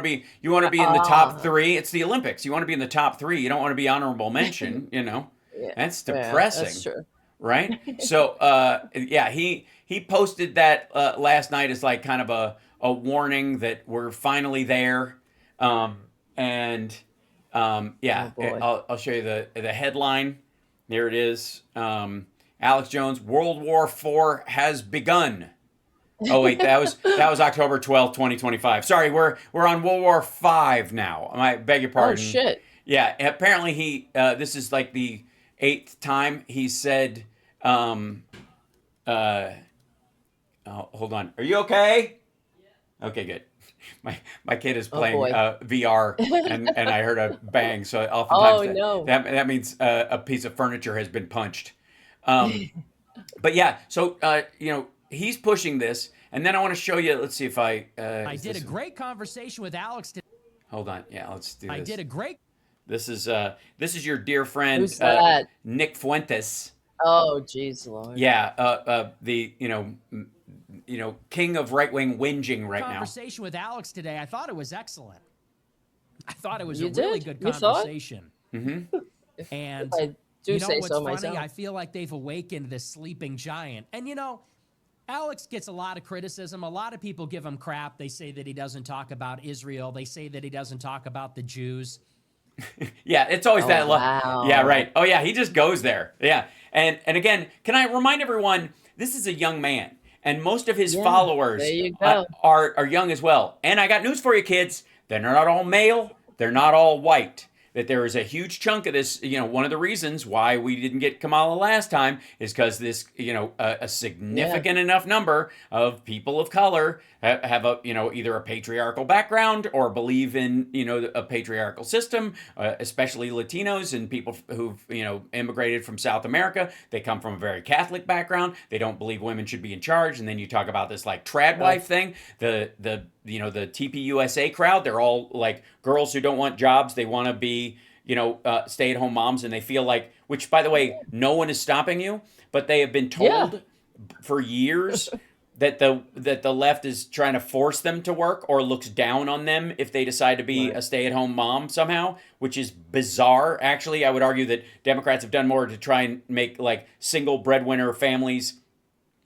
to be in the top Ah, three. It's the Olympics. You want to be in the top three. You don't want to be honorable mention. yeah, That's yeah, that's depressing, true. right? So, yeah, he posted that last night as like kind of a warning that we're finally there. And Oh yeah, boy. I'll show you the headline. There it is. Alex Jones, World War IV has begun. Oh wait, that was October 12th, 2025. Sorry, we're on World War V now. I beg your Oh pardon. shit. Yeah, apparently this is like the eighth time he said. Uh, hold on. Are you okay? Okay, good. my kid is Oh playing boy. VR, and I heard a bang. So oftentimes Oh no. that means a piece of furniture has been punched. Um, but yeah, so he's pushing this, and then I want to show you. Let's see if I did a great conversation with Alex today. hold on. Yeah, let's do this. I did a great. This is your dear friend Who's that? Nick Fuentes. Oh, geez, Lord. Yeah, the king of right wing whinging right now. Conversation with Alex today. I thought it was excellent. I thought it was You a really did? good You thought? conversation. Mm-hmm. And I do you know say what's so funny? myself. I feel like they've awakened this sleeping giant. And Alex gets a lot of criticism. A lot of people give him crap. They say that he doesn't talk about Israel. They say that he doesn't talk about the Jews. Yeah, it's always that. Wow. Yeah, right. Oh yeah, he just goes there. Yeah, and again, can I remind everyone, this is a young man, and most of his followers there you go. are young as well. And I got news for you, kids. They're not all male. They're not all white. That there is a huge chunk of this. One of the reasons why we didn't get Kamala last time is because this, a significant enough number of people of color have a, either a patriarchal background or believe in, a patriarchal system, especially Latinos and people who've, immigrated from South America. They come from a very Catholic background. They don't believe women should be in charge. And then you talk about this like trad wife thing, the TPUSA crowd. They're all like girls who don't want jobs. They want to be, stay-at-home moms, and they feel like, which by the way, no one is stopping you, but they have been told for years that the left is trying to force them to work or looks down on them if they decide to be a stay-at-home mom somehow, which is bizarre. Actually, I would argue that Democrats have done more to try and make like single breadwinner families,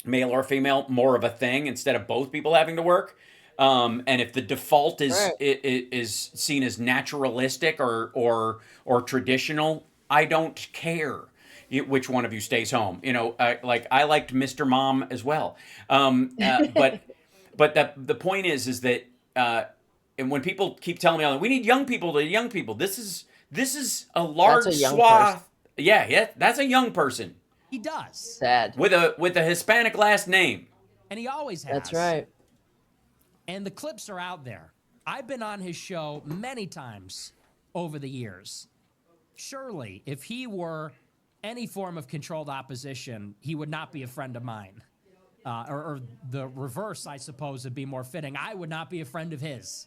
male or female, more of a thing instead of both people having to work. And if the default is seen as naturalistic or traditional, I don't care which one of you stays home. I liked Mr. Mom as well. But the point is that and when people keep telling me, we need young people, this is a large That's a young swath. person. Yeah, that's a young person He does. Sad. with a Hispanic last name. And he always has. That's right. And the clips are out there. I've been on his show many times over the years. Surely, if he were any form of controlled opposition, he would not be a friend of mine. Or the reverse, I suppose, would be more fitting. I would not be a friend of his.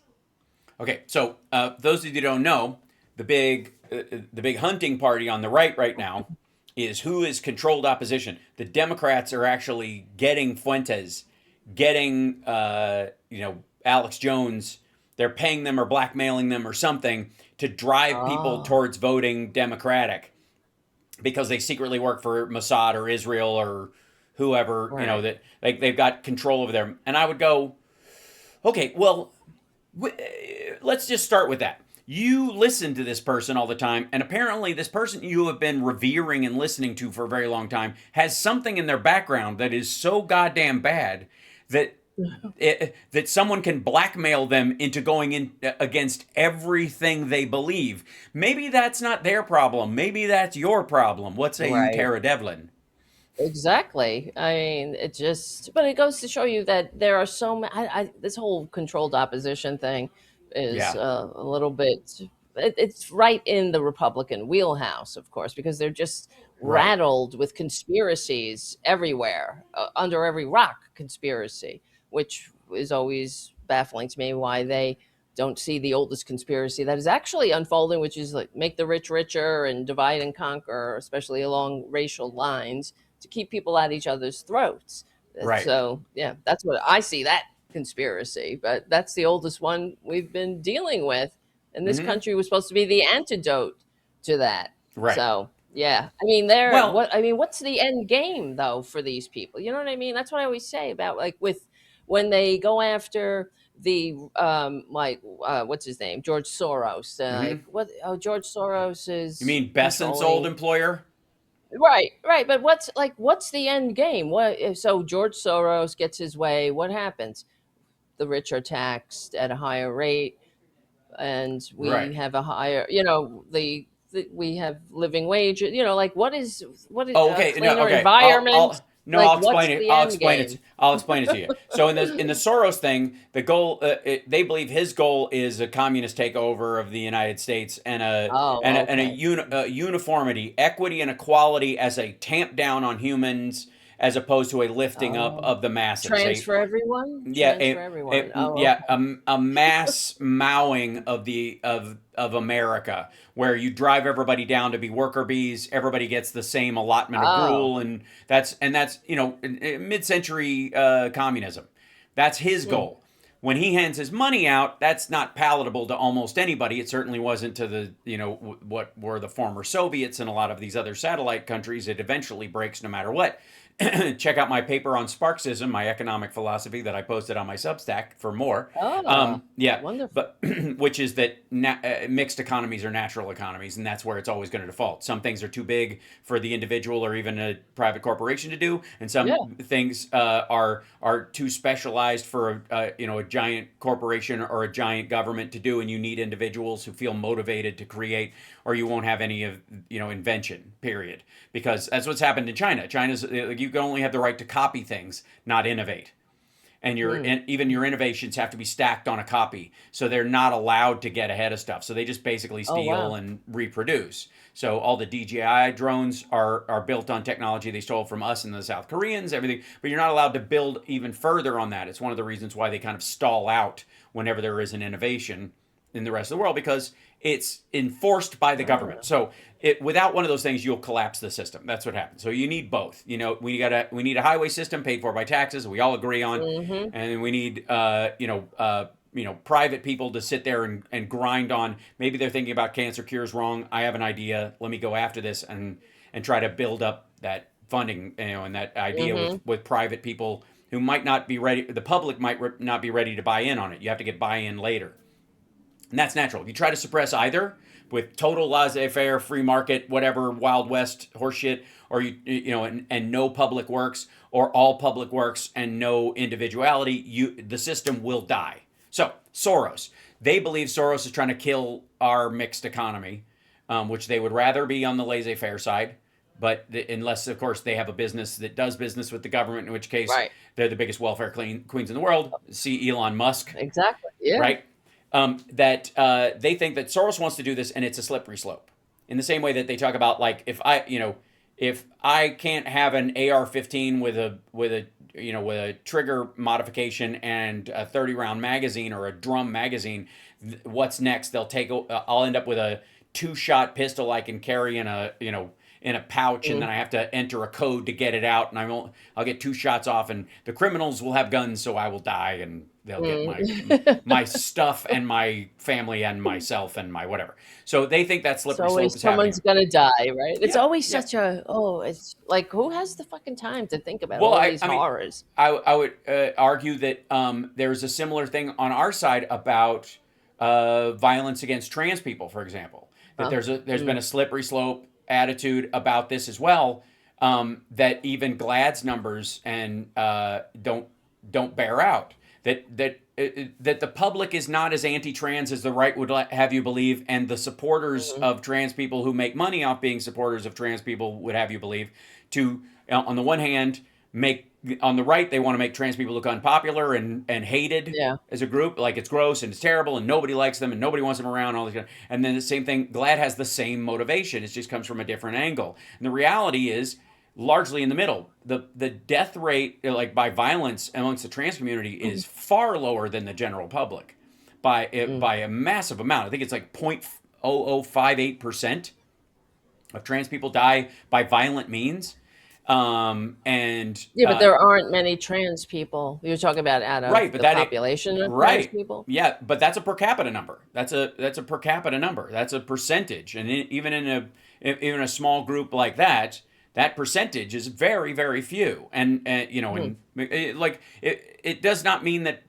Okay, so those of you who don't know, the big hunting party on the right now is who is controlled opposition. The Democrats are actually getting Fuentes, getting Alex Jones. They're paying them or blackmailing them or something to drive people towards voting Democratic because they secretly work for Mossad or Israel or whoever, that they've got control over them. And I would go, okay, well, let's just start with that. You listen to this person all the time, and apparently this person you have been revering and listening to for a very long time has something in their background that is so goddamn bad that that someone can blackmail them into going in against everything they believe. Maybe that's not their problem. Maybe that's your problem. What say you, Tara Devlin? Exactly. I mean, but it goes to show you that there are so many. This whole controlled opposition thing is a little bit. It's right in the Republican wheelhouse, of course, because they're just rattled with conspiracies everywhere, under every rock conspiracy, which is always baffling to me why they don't see the oldest conspiracy that is actually unfolding, which is like make the rich richer and divide and conquer, especially along racial lines, to keep people at each other's throats. Right. So, yeah, that's what I see, that conspiracy. But that's the oldest one we've been dealing with. And this country was supposed to be the antidote to that. Right. So, yeah. I mean, what's the end game, though, for these people? You know what I mean? That's what I always say about, like, when they go after the, what's his name? George Soros. George Soros is... You mean Besson's old employer? Right. But what's the end game? So George Soros gets his way. What happens? The rich are taxed at a higher rate, and we have a higher, we have living wage. What is cleaner environment? No, Like, I'll explain what's it. the I'll end explain game? it. I'll explain it to you. So in the Soros thing, the goal they believe his goal is a communist takeover of the United States and Oh, okay. a uniformity, equity, and equality as a tamp down on humans as opposed to a lifting up Oh, of the masses. transfer everyone. Yeah, Transfer everyone. Oh, yeah, okay. a mass mowing of America, where you drive everybody down to be worker bees. Everybody gets the same allotment of Oh, gruel, and that's mid-century communism. That's his hmm. goal. When he hands his money out, that's not palatable to almost anybody. It certainly wasn't to the what were the former Soviets and a lot of these other satellite countries. It eventually breaks no matter what. Check out my paper on Sparksism, my economic philosophy that I posted on my Substack for more. Oh, Yeah, wonderful. but which is that mixed economies are natural economies, and that's where it's always going to default. Some things are too big for the individual or even a private corporation to do, and Yeah. some things are too specialized for a giant corporation or a giant government to do, and you need individuals who feel motivated to create, or you won't have any of invention. Period. Because that's what's happened in China. China's you can only have the right to copy things, not innovate. And Mm. even your innovations have to be stacked on a copy, so they're not allowed to get ahead of stuff. So they just basically Oh, steal wow. and reproduce. So all the DJI drones are built on technology they stole from us and the South Koreans, everything. But you're not allowed to build even further on that. It's one of the reasons why they kind of stall out whenever there is an innovation in the rest of the world, because it's enforced by the government. Ah. So without one of those things, you'll collapse the system. That's what happens. So you need both. We need a highway system paid for by taxes. We all agree on, Mm-hmm. and we need private people to sit there and grind on. Maybe they're thinking about cancer cures wrong. I have an idea. Let me go after this and try to build up that funding, and that idea Mm-hmm. with private people who might not be ready. The public might not be ready to buy in on it. You have to get buy-in later. And that's natural. If you try to suppress either with total laissez-faire, free market, whatever, Wild West horseshit, or and no public works, or all public works and no individuality, the system will die. So Soros, they believe Soros is trying to kill our mixed economy, which they would rather be on the laissez-faire side. But unless, of course, they have a business that does business with the government, in which case Right. they're the biggest welfare queens in the world. See Elon Musk, Exactly. Yeah. right? That they think that Soros wants to do this, and it's a slippery slope. In the same way that they talk about, like, if I can't have an AR-15 with a trigger modification and a 30-round magazine or a drum magazine, what's next? I'll end up with a 2-shot pistol I can carry in a pouch, and then I have to enter a code to get it out, and I'll get 2 shots off, and the criminals will have guns, so I will die, and they'll get my stuff and my family and myself and my whatever. So they think that It's slippery slope always is happening. someone's gonna die, right? It's Yeah, always yeah. such a it's like, who has the fucking time to think about Well, all I these mean, horrors? I would argue that there's a similar thing on our side about violence against trans people, for example. That Huh? there's been Mm. a slippery slope attitude about this as well. That even GLAAD's numbers and don't bear out. That the public is not as anti-trans as the right would have you believe, and the supporters Mhm. of trans people who make money off being supporters of trans people would have you believe. To on the one hand, on the right, they want to make trans people look unpopular and hated Yeah. as a group, like it's gross and it's terrible and nobody likes them and nobody wants them around. All this kind of, and then the same thing. GLAAD has the same motivation. It just comes from a different angle. And the reality is largely in the middle. The death rate, like by violence amongst the trans community, is far lower than the general public by a massive amount. I think it's like 0.0058% of trans people die by violent means. And Yeah, but there aren't many trans people. You're talking about out of right, but the that population of trans right, people? yeah, but that's a per capita number. That's a per capita number. That's a percentage, and even in a small group like that, that percentage is very, very few. And it does not mean that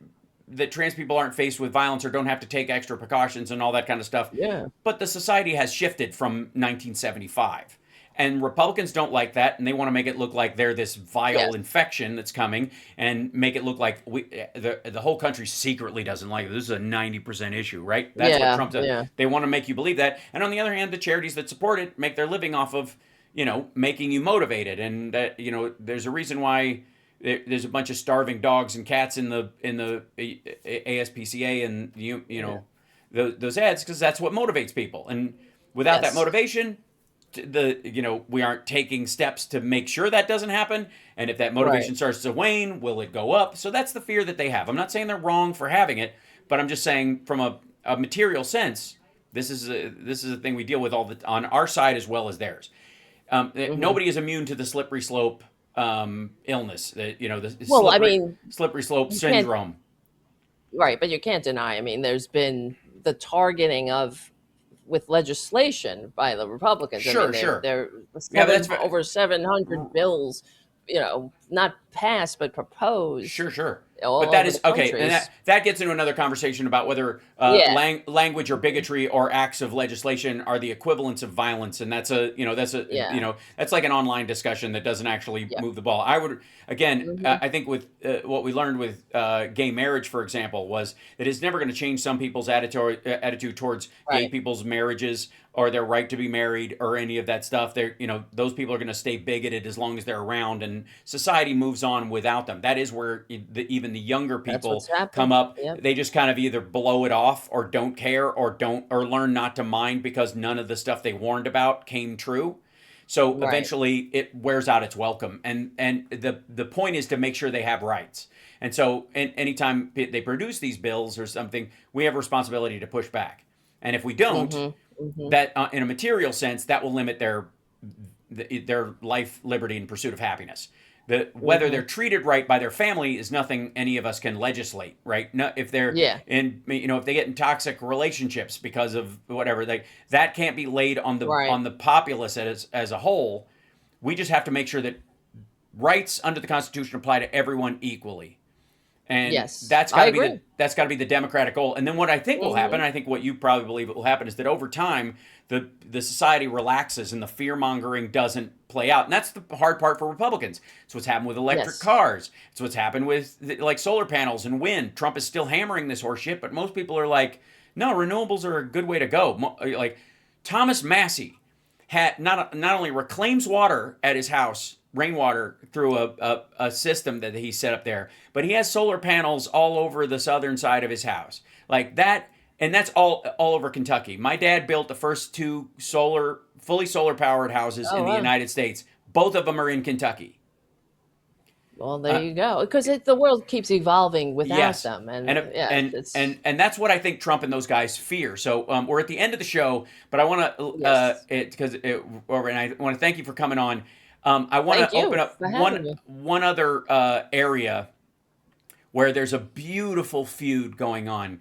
trans people aren't faced with violence or don't have to take extra precautions and all that kind of stuff. Yeah. But the society has shifted from 1975. And Republicans don't like that, and they want to make it look like they're this vile Yes. infection that's coming, and make it look like the whole country secretly doesn't like it. This is a 90% issue, right? That's what Yeah, Trump does. yeah. They want to make you believe that. And on the other hand, the charities that support it make their living off of making you motivated, and that there's a reason why there's a bunch of starving dogs and cats in the ASPCA and those ads, because that's what motivates people. And without that Yes. motivation, we aren't taking steps to make sure that doesn't happen. And if that motivation Right. starts to wane, will it go up? So that's the fear that they have. I'm not saying they're wrong for having it, but I'm just saying from a material sense, this is a thing we deal with on our side as well as theirs. Nobody is immune to the slippery slope illness. Well, I mean, slippery slope you can't- syndrome. Right, but you can't deny. I mean, there's been the targeting with legislation by the Republicans. I Sure, mean, sure. They're Yeah, but that's over 700 bills, not passed but proposed. Sure. all But that over is the okay, countries. and that gets into another conversation about whether Yeah. language or bigotry or acts of legislation are the equivalents of violence, and that's Yeah. that's like an online discussion that doesn't actually Yeah. move the ball. I would again, I think with what we learned with gay marriage, for example, was that it's never going to change some people's attitude towards gay Right. people's marriages or their right to be married or any of that stuff. They're those people are going to stay bigoted as long as they're around, and society moves on without them. That is where even the younger people what's happened. come up. Yep. They just kind of either blow it off or don't care or learn not to mind because none of the stuff they warned about came true. So Right. eventually it wears out its welcome. And the point is to make sure they have rights. And so anytime they produce these bills or something, we have a responsibility to push back. And if we don't, that in a material sense, that will limit their life, liberty, and pursuit of happiness. Whether they're treated right by their family is nothing any of us can legislate, right? No, if they're if they get in toxic relationships because of whatever, that can't be laid on the Right. on the populace as a whole. We just have to make sure that rights under the Constitution apply to everyone equally. And Yes, that's I got to be the democratic goal. And then what I think will happen, and I think what you probably believe will happen, is that over time the society relaxes and the fear mongering doesn't play out. And that's the hard part for Republicans. It's what's happened with electric Yes. cars. It's what's happened with like solar panels and wind. Trump is still hammering this horse shit, but most people are like, no, renewables are a good way to go. Like Thomas Massey had not only reclaims water at his house, rainwater, through a system that he set up there, but he has solar panels all over the southern side of his house, like that. And that's all over Kentucky. My dad built the first two fully solar powered houses in the wow. United States. Both of them are in Kentucky. Well, there you go. Because the world keeps evolving without Yes. them, and it's, And that's what I think Trump and those guys fear. So we're at the end of the show, but I want to Yes. and I want to thank you for coming on. I want Thank to you open up for having me. one other area where there's a beautiful feud going on.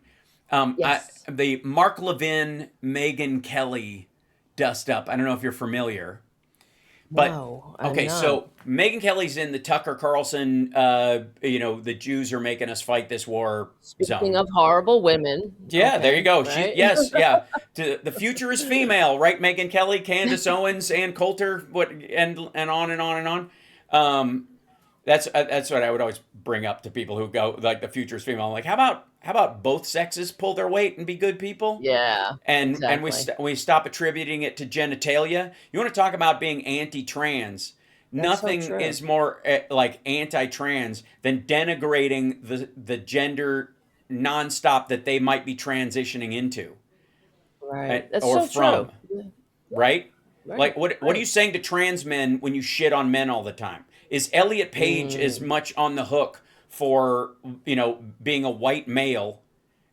Yes. The Mark Levin, Megyn Kelly dust up. I don't know if you're familiar. But No, I'm okay, not. so Megyn Kelly's in the Tucker Carlson, the Jews are making us fight this war Speaking zone. of horrible women. Yeah, okay, there you go. right? Yes, yeah. The future is female, right? Megyn Kelly, Candace Owens, Ann Coulter, and on and on and on. That's what I would always bring up to people who go like the future is female. I'm like, how about both sexes pull their weight and be good people? Yeah. And exactly. we stop attributing it to genitalia. You want to talk about being anti-trans? That's so Nothing true. is more like anti-trans than denigrating the gender nonstop that they might be transitioning into, Right. That's or so from, true. right? Right. Like what are you saying to trans men when you shit on men all the time? Is Elliot Page as much on the hook for being a white male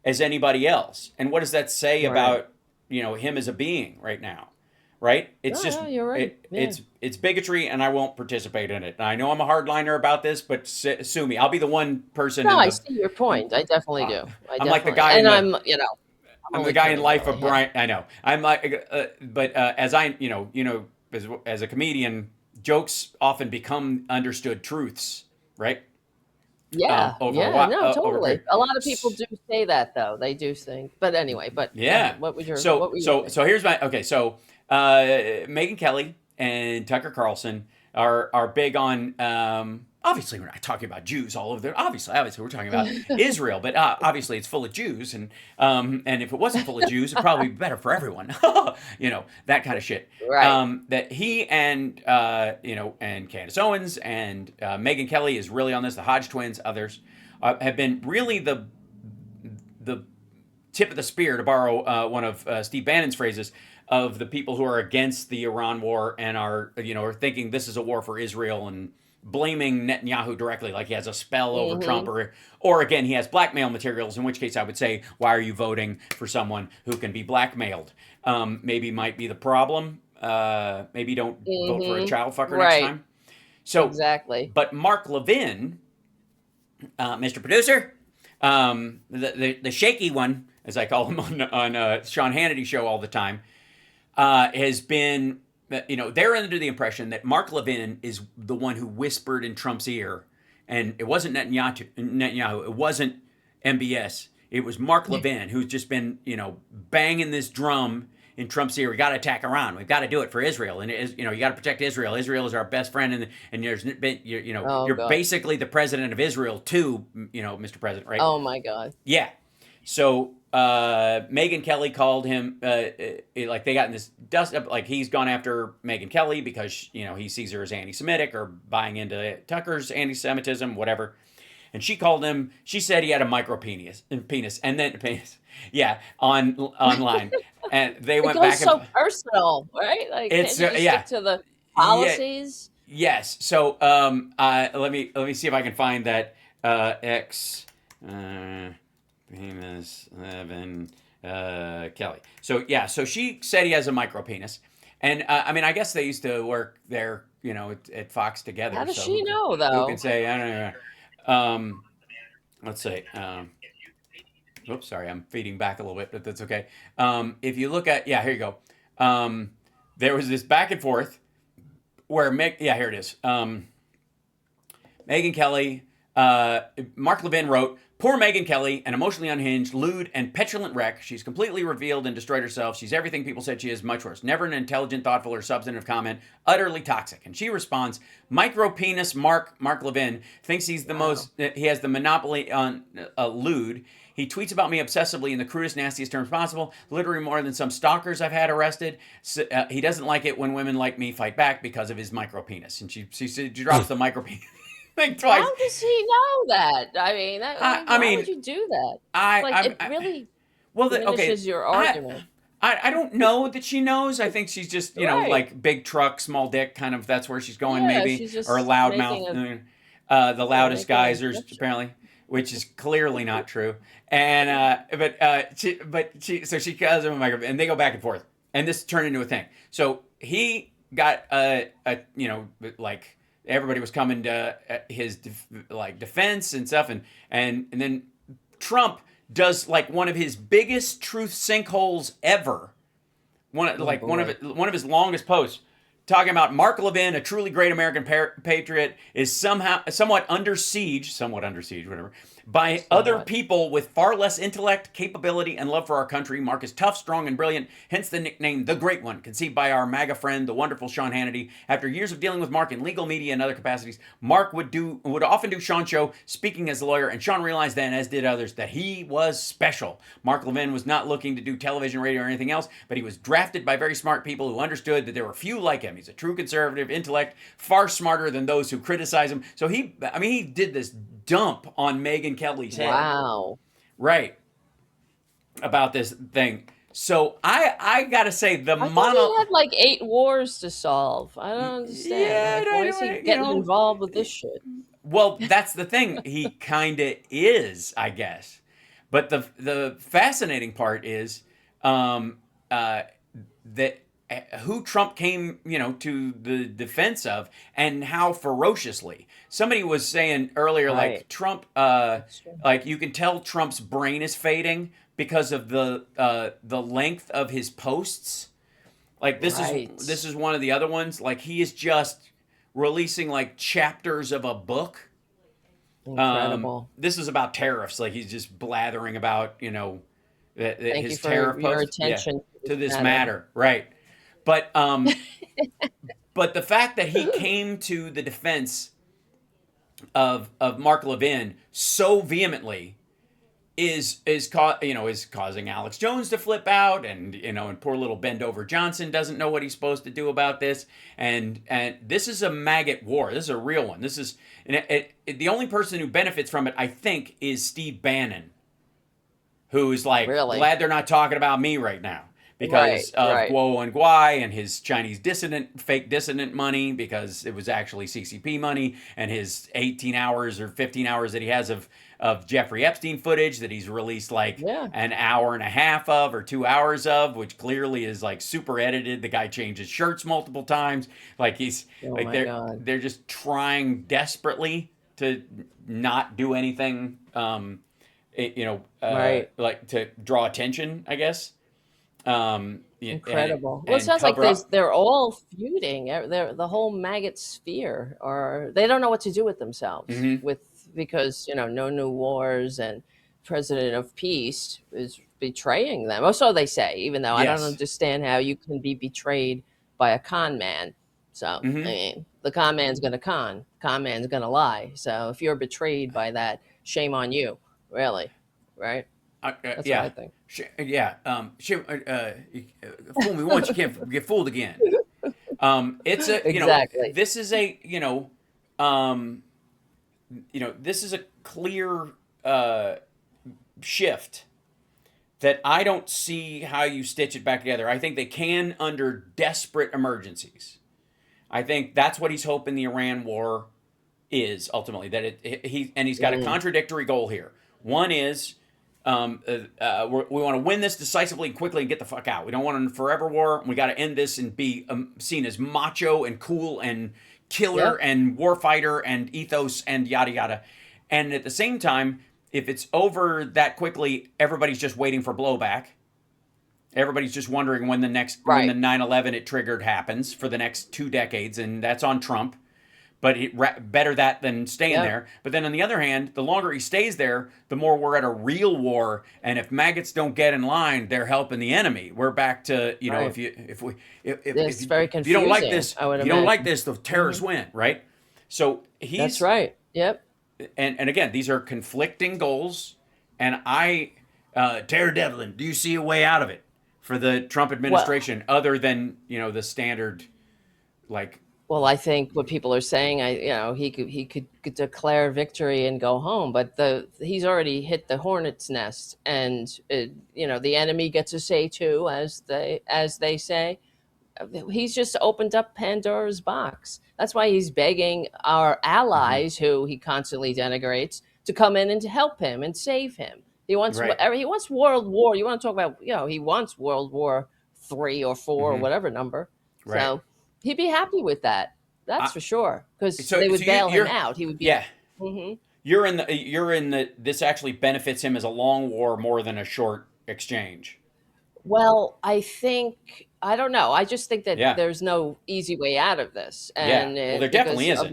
as anybody else? And what does that say Right. about him as a being right now? Right? It's just you're right. Yeah. it's bigotry, and I won't participate in it. And I know I'm a hardliner about this, but sue me. I'll be the one person. No, I see your point. I definitely do. I'm like the guy and in the- I'm only the guy in kidding, Life really. of Brian. I know. I'm like, but as I, as a comedian, jokes often become understood truths, right? Yeah, over yeah, what- no, over totally. period. A lot of people do say that, though. They do think, but anyway. But Yeah. what was your? So what were you so saying? so here's my okay. So Megyn Kelly and Tucker Carlson are big on obviously we're not talking about Jews all over there. Obviously we're talking about Israel, but obviously it's full of Jews, and if it wasn't full of Jews, it'd probably be better for everyone. That kind of shit. Right. That he and and Candace Owens and Megyn Kelly is really on this. The Hodge twins, others have been really the tip of the spear, to borrow one of Steve Bannon's phrases, of the people who are against the Iran war and are thinking this is a war for Israel and blaming Netanyahu directly, like he has a spell over Trump, or again he has blackmail materials. In which case, I would say, why are you voting for someone who can be blackmailed? Maybe might be the problem. Maybe don't vote for a child fucker next time. So exactly. But Mark Levin, Mr. Producer, the shaky one, as I call him on Sean Hannity's show all the time, has been, they're under the impression that Mark Levin is the one who whispered in Trump's ear, and it wasn't Netanyahu, it wasn't MBS, it was Mark Levin who's just been, banging this drum in Trump's ear. We got to attack Iran. We've got to do it for Israel, and you got to protect Israel. Israel is our best friend, and there's been, you're basically the president of Israel too, Mr. President, right? Oh my God. Yeah. So Megyn Kelly called him, like they got in this dust up, like he's gone after Megyn Kelly because, he sees her as anti-Semitic or buying into Tucker's anti-Semitism, whatever. And she called him, she said he had a micro penis, and then online. And they went back. It goes so personal, right? Like, it's, can't you just stick to the policies? Yes. So let me see if I can find that penis Levin Kelly. So she said he has a micro penis, and I guess they used to work there, at Fox together. How does she know, though? Who can say? I don't know. Let's see. Oops, sorry, I'm feeding back a little bit, but that's okay. If you look at, here you go. There was this back and forth where here it is. Megyn Kelly, Mark Levin wrote, "Poor Megyn Kelly, an emotionally unhinged, lewd, and petulant wreck. She's completely revealed and destroyed herself. She's everything people said she is, much worse. Never an intelligent, thoughtful, or substantive comment. Utterly toxic." And she responds, "Micro penis Mark Levin thinks he's the most, he has the monopoly on lewd. He tweets about me obsessively in the crudest, nastiest terms possible, literally more than some stalkers I've had arrested. So, he doesn't like it when women like me fight back because of his micro penis." And she drops the micro penis. Like twice. How does he know that? Why would you do that? It really diminishes your argument. I don't know that she knows. I think she's just, like big truck, small dick, kind of, that's where she's going, maybe. She's just or loudmouth. The loudest geysers, apparently, which is clearly not true. And, so she calls him a microphone, and they go back and forth. And this turned into a thing. So he got, everybody was coming to his defense and stuff, and then Trump does like one of his biggest truth sinkholes ever. One of his longest posts, talking about Mark Levin, a truly great American patriot, is somewhat under siege, whatever, by other people with far less intellect, capability, and love for our country. Mark is tough, strong, and brilliant, hence the nickname The Great One, conceived by our MAGA friend, the wonderful Sean Hannity. After years of dealing with Mark in legal media and other capacities, Mark would often do Sean's show, speaking as a lawyer, and Sean realized then, as did others, that he was special. Mark Levin was not looking to do television, radio, or anything else, but he was drafted by very smart people who understood that there were few like him. He's a true conservative intellect, far smarter than those who criticize him. So he did this dump on Megyn Kelly's head. Wow. Right. About this thing. So I gotta say, He had like 8 wars to solve. I don't understand. Why is he getting involved with this shit? Well, that's the thing. He kind of is, I guess. But the fascinating part is that who Trump came, to the defense of, and how ferociously. Somebody was saying earlier, like Trump, like you can tell Trump's brain is fading because of the length of his posts. Like this is one of the other ones. Like he is just releasing like chapters of a book. Incredible. This is about tariffs. Like he's just blathering about, his tariff your posts. attention to this matter. Right. But but the fact that he came to the defense of Mark Levin so vehemently is causing Alex Jones to flip out, and poor little bend over Johnson doesn't know what he's supposed to do about this, and this is a maggot war. This is a real one. This is the only person who benefits from it, I think, is Steve Bannon, who's like Really? glad they're not talking about me right now because of Guo and Guai and his Chinese fake dissident money, because it was actually CCP money, and his 18 hours or 15 hours that he has of Jeffrey Epstein footage that he's released like an hour and a half of, or 2 hours of, which clearly is like super edited. The guy changes shirts multiple times. Like they're just trying desperately to not do anything, like to draw attention, I guess. Incredible. Well, it sounds like they're all feuding. The whole maggot sphere, or they don't know what to do with themselves because no new wars, and President of Peace is betraying them. Or so they say, even though I don't understand how you can be betrayed by a con man. So I mean, the con man's going to con man's going to lie. So if you're betrayed by that, shame on you, really, right? That's what I think. Fool me once, you can't get fooled again. It's a exactly. This is a this is a clear shift that I don't see how you stitch it back together. I think they can under desperate emergencies. I think that's what he's hoping the Iran war is ultimately. That he's got a contradictory goal here. One is, we want to win this decisively and quickly and get the fuck out. We don't want a forever war. We got to end this and be seen as macho and cool and killer and warfighter and ethos and yada yada. And at the same time, if it's over that quickly, everybody's just waiting for blowback. Everybody's just wondering when the next when the 9/11 it triggered happens for the next 2 decades, and that's on Trump. But better that than staying there. But then on the other hand, the longer he stays there, the more we're at a real war. And if maggots don't get in line, they're helping the enemy. We're back to if you don't like this, the terrorists win, right? So that's right. Yep. And again, these are conflicting goals. And Tara Devlin, do you see a way out of it for the Trump administration other than the standard like? Well, I think what people are saying, he could declare victory and go home, but he's already hit the hornet's nest, and the enemy gets a say too, as they say. He's just opened up Pandora's box. That's why he's begging our allies, who he constantly denigrates, to come in and to help him and save him. He wants world war. You want to talk about he wants World War 3 or 4 or whatever number. Right. So he'd be happy with that. That's for sure, because they would bail him out. He would be. Yeah. You're in the. This actually benefits him as a long war more than a short exchange. Well, I don't know. I just think that there's no easy way out of this, and there definitely isn't.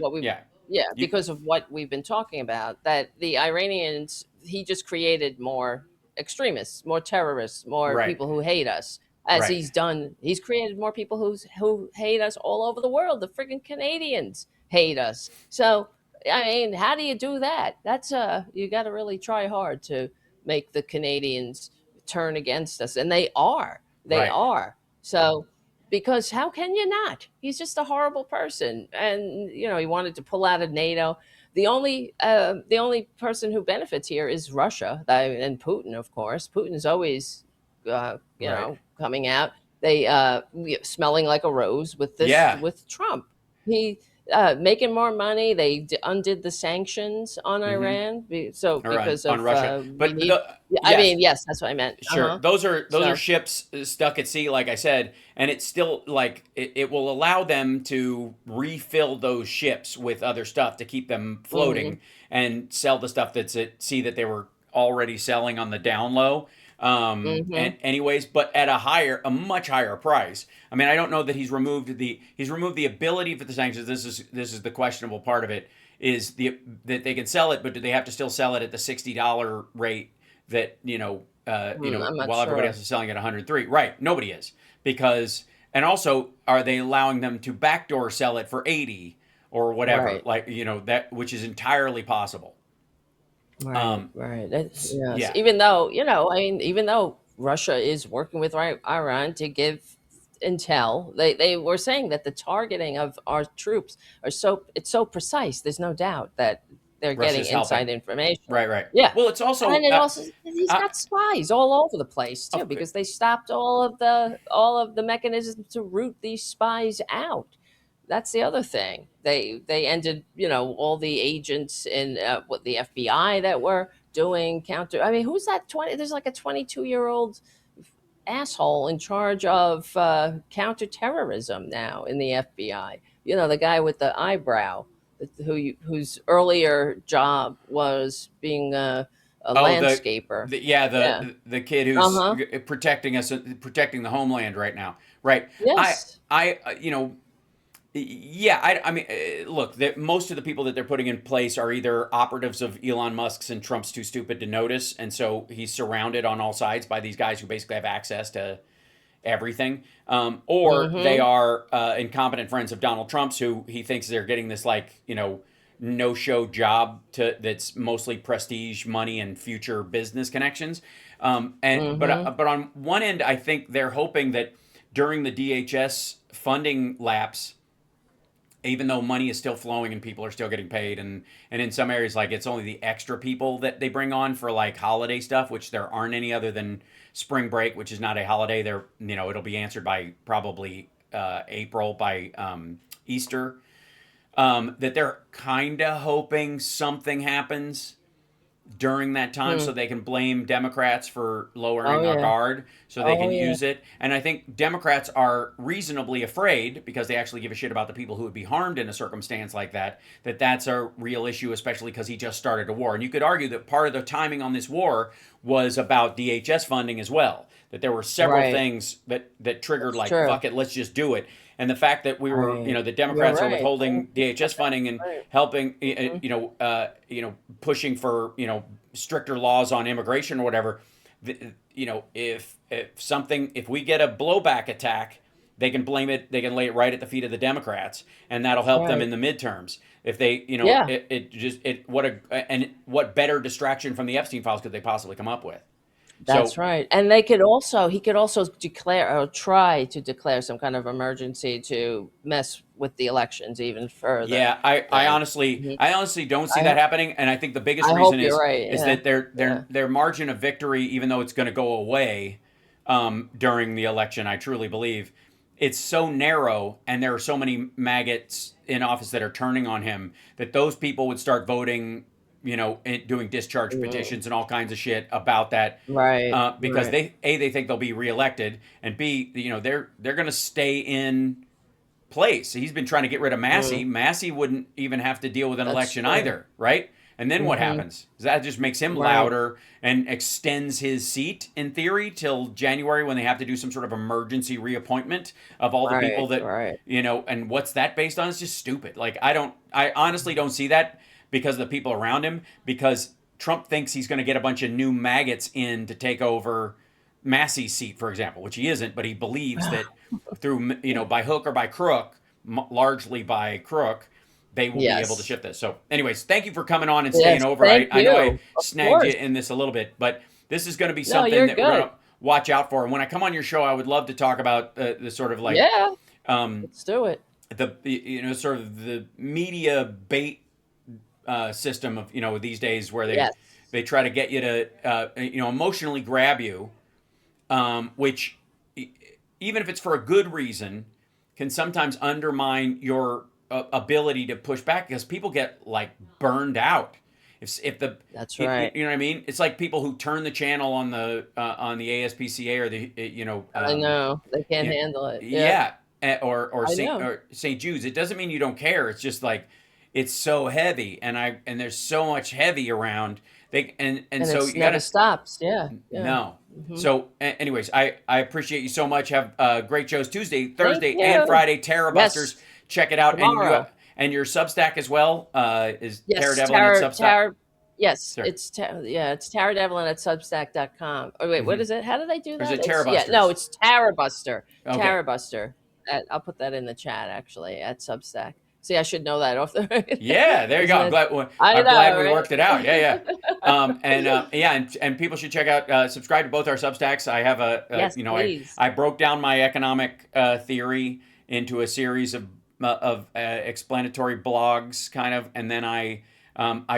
Because of what we've been talking about, that the Iranians, he just created more extremists, more terrorists, more people who hate us. As he's done, he's created more people who hate us all over the world. The freaking Canadians hate us. So, I mean, how do you do that? That's you got to really try hard to make the Canadians turn against us, and they are. They are. So, because how can you not? He's just a horrible person, and he wanted to pull out of NATO. The only person who benefits here is Russia and Putin, of course. Putin's always. Coming out, they smelling like a rose with this with Trump. He making more money. They undid the sanctions on Iran, because of Russia. But I mean, yes, that's what I meant. Sure, those are ships stuck at sea, like I said, and it's still like it will allow them to refill those ships with other stuff to keep them floating and sell the stuff that's at sea that they were already selling on the down low. And anyways, but at a much higher price. I mean, I don't know that he's removed the ability for the sanctions. This is the questionable part of it, is that they can sell it, but do they have to still sell it at the $60 rate that while everybody else is selling at $103? Right, nobody is, and also, are they allowing them to backdoor sell it for $80? or whatever, Right. like, that, which is entirely possible. Right, right. That's, yes. Yeah. Even though, I mean, even though Russia is working with Iran to give intel, they were saying that the targeting of our troops it's so precise. There's no doubt that they're getting Russia's helping. inside information. Right, right. Yeah. Well, it's also, And it also, he's uh, got spies all over the place too, of, because they stopped all of the mechanisms to root these spies out. That's the other thing. They ended, all the agents in what the FBI that were doing counter. I mean, who's that 20? There's like a 22-year-old asshole in charge of counterterrorism now in the FBI. The guy with the eyebrow, whose earlier job was being a oh, landscaper. yeah, Yeah. the kid Uh who's huh. protecting us, protecting the homeland right now. Right. Yes. Yeah, I mean, look, most of the people that they're putting in place are either operatives of Elon Musk's, and Trump's too stupid to notice, and so he's surrounded on all sides by these guys who basically have access to everything, or they Mm-hmm. are incompetent friends of Donald Trump's who he thinks they're getting this, like, no-show job that's mostly prestige, money, and future business connections. Mm-hmm. But on one end, I think they're hoping that during the DHS funding lapse, even though money is still flowing and people are still getting paid, and in some areas, like, it's only the extra people that they bring on for, like, holiday stuff, which there aren't any other than spring break, which is not a holiday. It'll be answered by probably April, by Easter. That they're kind of hoping something happens during that time, so Hmm. they can blame Democrats for Oh lowering our yeah. guard, so they Oh can yeah. use it. And I think Democrats are reasonably afraid, because they actually give a shit about the people who would be harmed in a circumstance like that, that's a real issue, especially because he just started a war. And you could argue that part of the timing on this war was about DHS funding as well, that there were several Right. things that triggered, That's like, true. fuck it, let's just do it. And the fact that Right. the You're Democrats are right. withholding DHS funding and Right. helping, Mhm. pushing for, stricter laws on immigration or whatever. If we get a blowback attack, they can blame it. They can lay it right at the feet of the Democrats, and that'll That's help them right. in the midterms. If they, Yeah. what better distraction from the Epstein files could they possibly come up with? That's So, right. And he could also declare or try to declare some kind of emergency to mess with the elections even further. yeah, I Then honestly, Mhm. I honestly don't see I that ho- happening, and I think the biggest I hope reason you're is right. Yeah. that their Yeah. their their margin of victory, even though it's going to go away during the election, I truly believe it's so narrow, and there are so many maggots in office that are turning on him, that those people would start voting, and doing discharge Mm. petitions and all kinds of shit about that, Right. because Right. they think they'll be reelected, and B, they're going to stay in place. He's been trying to get rid of Massey. Mm. Massey wouldn't even have to deal with an That's election true. either, right? And then what Hmm. happens? That just makes him Right. louder and extends his seat, in theory, till January, when they have to do some sort of emergency reappointment of all the people Right. that, Right. and what's that based on? It's just stupid. Like, I honestly don't see that because of the people around him, because Trump thinks he's going to get a bunch of new maggots in to take over Massey's seat, for example, which he isn't, but he believes that through, by hook or by crook, largely by crook, they will be able to Yes. shift this. So, anyways, thank you for coming on and staying Yes. over. Thank I know I you. Of snagged you course. in this a little bit, but this is going to be No, something you're that we're going good. to watch out for. And when I come on your show, I would love to talk about the sort of, like, Yeah. um, Let's do it. sort of the media bait system of, these days, where they Yes. they try to get you to emotionally grab you, which, even if it's for a good reason, can sometimes undermine your ability to push back, because people get, like, burned out. If the That's you right. know what I mean? It's like people who turn the channel on the ASPCA, or the I know. They can't yeah, handle it. Yeah. yeah, or I Saint know. or Saint Jude's. It doesn't mean you don't care. It's just like, it's so heavy, and there's so much heavy around. And And so it's you never gotta stops. Yeah. Yeah. no. Hmm. So, anyways, I appreciate you so much. Have great shows Tuesday, Thank Thursday, and you. Friday. Terror Busters. Yes. Check it out, Tomorrow. and your Substack as well. Is Terror Yes. Devlin at Substack? Yes. Sorry. It's Tara Devlin at Substack.com. Oh wait, what Mm-hmm. is it? How did I do Or is that? it Terror No, Busters? it's Tara Buster. Okay. Tara Buster. I'll put that in the chat actually at Substack. See, I should know that off the. Yeah, there you go. I'm glad, I I'm know, glad we right? worked it out. Yeah, and people should check out, subscribe to both our Substacks. I have Yes, you know, please. I broke down my economic theory into a series of explanatory blogs, kind of, and then I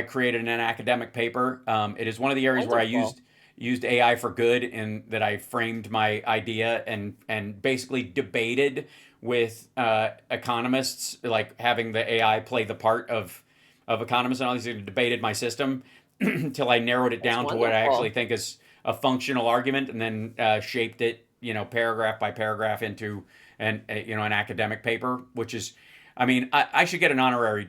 created an academic paper. It is one of the areas where I Wonderful. used AI for good, in that I framed my idea and basically debated with economists, like having the AI play the part of economists and all these things, debated my system until I narrowed it That's down to what I actually wonderful. think is a functional argument, and then shaped it, paragraph by paragraph into an academic paper, which is, I mean, I should get an honorary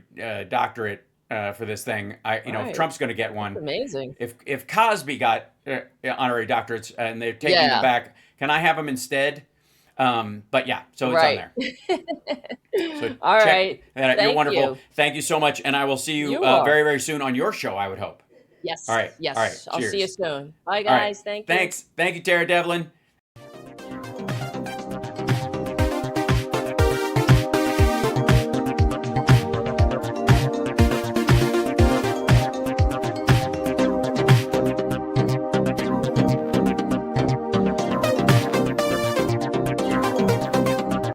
doctorate for this thing. If Right. Trump's going to get That's one, amazing. if Cosby got honorary doctorates and they're taking them Yeah. back, can I have them instead? But yeah, so it's on Right. there. So All check right. that out. You're Thank wonderful. you. Thank you so much, and I will see you You are. very, very soon on your show, I would hope. Yes. All right. Yes. All right. I'll see you Cheers. soon. Bye, All right. guys. Thank you. Thanks. Thank you, Tara Devlin.